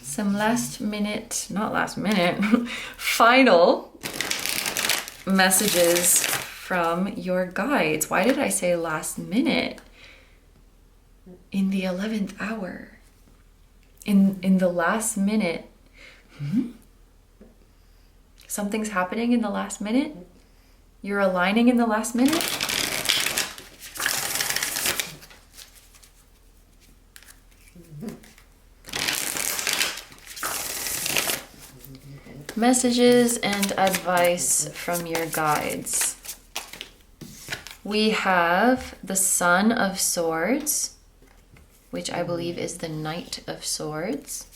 Some final messages from your guides. Why did I say last minute? In the 11th hour. In the last minute. Something's happening in the last minute? You're aligning in the last minute? Messages and advice from your guides. We have the Son of Swords, which I believe is the Knight of Swords.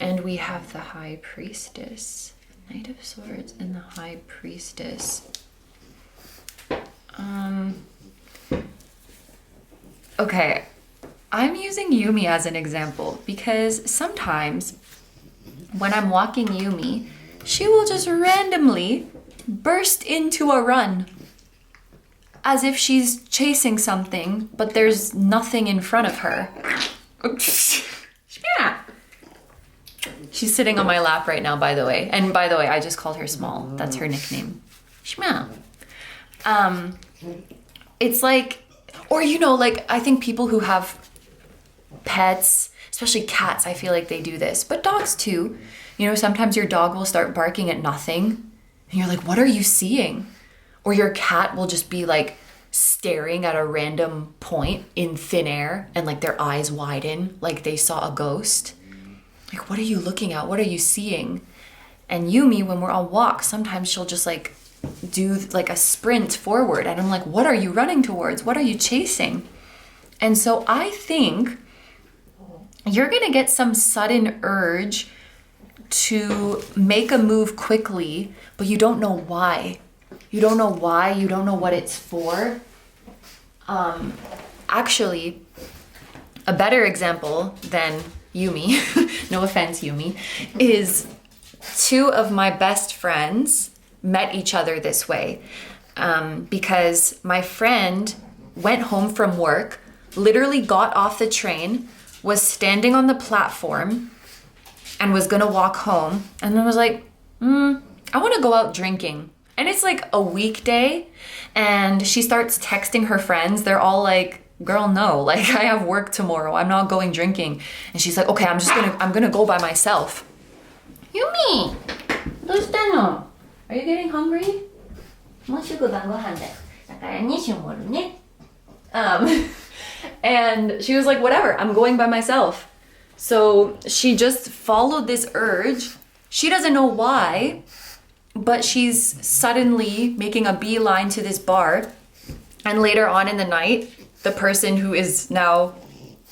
And we have the High Priestess. Knight of Swords and the High Priestess. Okay, I'm using Yumi as an example because sometimes when I'm walking Yumi, she will just randomly burst into a run as if she's chasing something, but there's nothing in front of her. Yeah. She's sitting on my lap right now, by the way. And by the way, I just called her Small. That's her nickname. Shma. It's like, or you know, like I think people who have pets, especially cats, I feel like they do this, but dogs too. You know, sometimes your dog will start barking at nothing and you're like, what are you seeing? Or your cat will just be like staring at a random point in thin air and like their eyes widen like they saw a ghost. Like, what are you looking at? What are you seeing? And Yumi, when we're on walks, sometimes she'll just like do like a sprint forward and I'm like, what are you running towards? What are you chasing? And so I think you're gonna get some sudden urge to make a move quickly, but you don't know why. You don't know why, you don't know what it's for. Actually, a better example than Yumi, no offense Yumi, is two of my best friends met each other this way. Because my friend went home from work, literally got off the train, was standing on the platform and was gonna walk home, and then was like, I wanna go out drinking. And it's like a weekday, and she starts texting her friends. They're all like, girl, no, like I have work tomorrow. I'm not going drinking. And she's like, okay, I'm gonna go by myself. Yumi, ¿dónde Are you getting hungry? And she was like, whatever, I'm going by myself. So she just followed this urge. She doesn't know why, but she's suddenly making a beeline to this bar. And later on in the night, the person who is now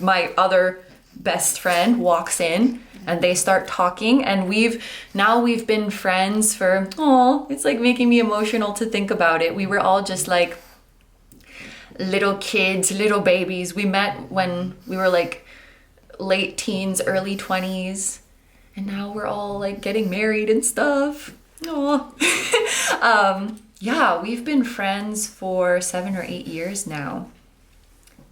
my other best friend walks in and they start talking, and we've been friends for, it's like making me emotional to think about it. We were all just like little kids, little babies. We met when we were like late teens, early 20s, and now we're all like getting married and stuff. Yeah, we've been friends for 7 or 8 years now.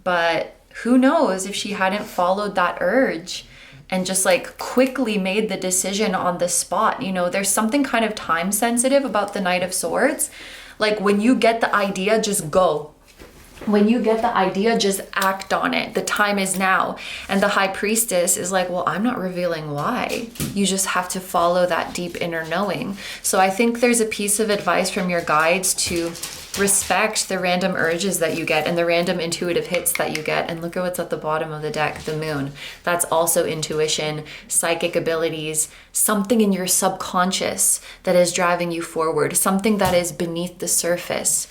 But who knows if she hadn't followed that urge and just like quickly made the decision on the spot. You know, there's something kind of time sensitive about the Knight of Swords. Like when you get the idea, just go. When you get the idea, just act on it. The time is now. And the High Priestess is like, well, I'm not revealing why. You just have to follow that deep inner knowing. So I think there's a piece of advice from your guides to respect the random urges that you get and the random intuitive hits that you get. And look at what's at the bottom of the deck, the Moon. That's also intuition, psychic abilities, something in your subconscious that is driving you forward, something that is beneath the surface.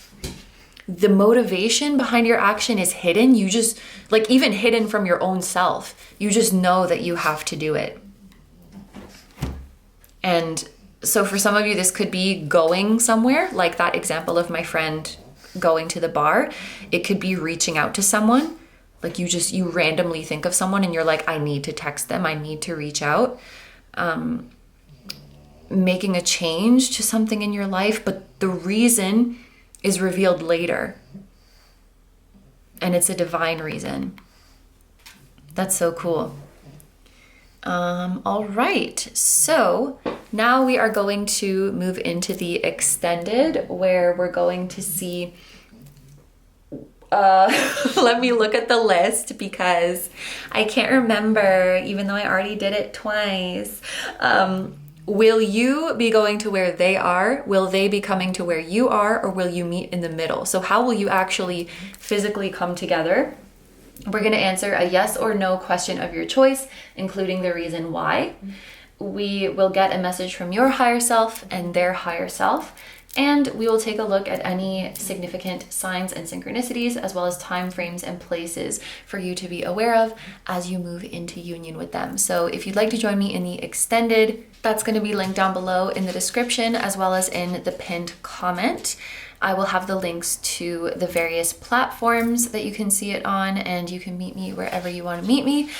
The motivation behind your action is hidden. You just, like even hidden from your own self, you just know that you have to do it. And so for some of you, this could be going somewhere, like that example of my friend going to the bar. It could be reaching out to someone. Like you randomly think of someone and you're like, I need to text them. I need to reach out. Making a change to something in your life, but the reason is revealed later. And it's a divine reason. That's so cool. All right, so now we are going to move into the extended, where we're going to see, let me look at the list because I can't remember, even though I already did it twice. Will you be going to where they are? Will they be coming to where you are? Or will you meet in the middle? So how will you actually physically come together? We're going to answer a yes or no question of your choice, including the reason why. we will get a message from your higher self and their higher self. And we will take a look at any significant signs and synchronicities, as well as time frames and places for you to be aware of as you move into union with them. So if you'd like to join me in the extended, that's going to be linked down below in the description, as well as in the pinned comment. I will have the links to the various platforms that you can see it on, and you can meet me wherever you want to meet me.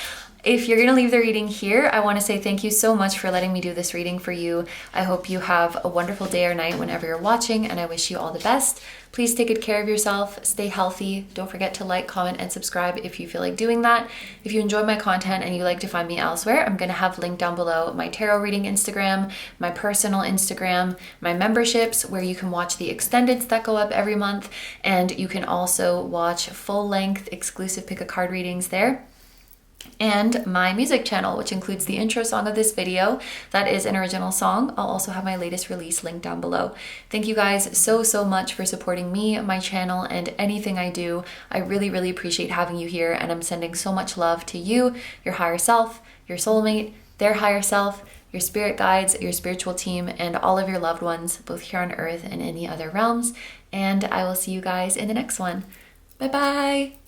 If you're going to leave the reading here, I want to say thank you so much for letting me do this reading for you. I hope you have a wonderful day or night whenever you're watching, and I wish you all the best. Please take good care of yourself, stay healthy. Don't forget to like, comment, and subscribe if you feel like doing that. If you enjoy my content and you like to find me elsewhere, I'm going to have linked down below my tarot reading Instagram, my personal Instagram, my memberships where you can watch the extendeds that go up every month, and you can also watch full-length exclusive pick a card readings there. And my music channel, which includes the intro song of this video. That is an original song. I'll also have my latest release linked down below. Thank you guys so much for supporting me, my channel, and anything I do. I really appreciate having you here, and I'm sending so much love to you, your higher self, your soulmate, their higher self, your spirit guides, your spiritual team, and all of your loved ones, both here on earth and in the other realms. And I will see you guys in the next one. Bye bye.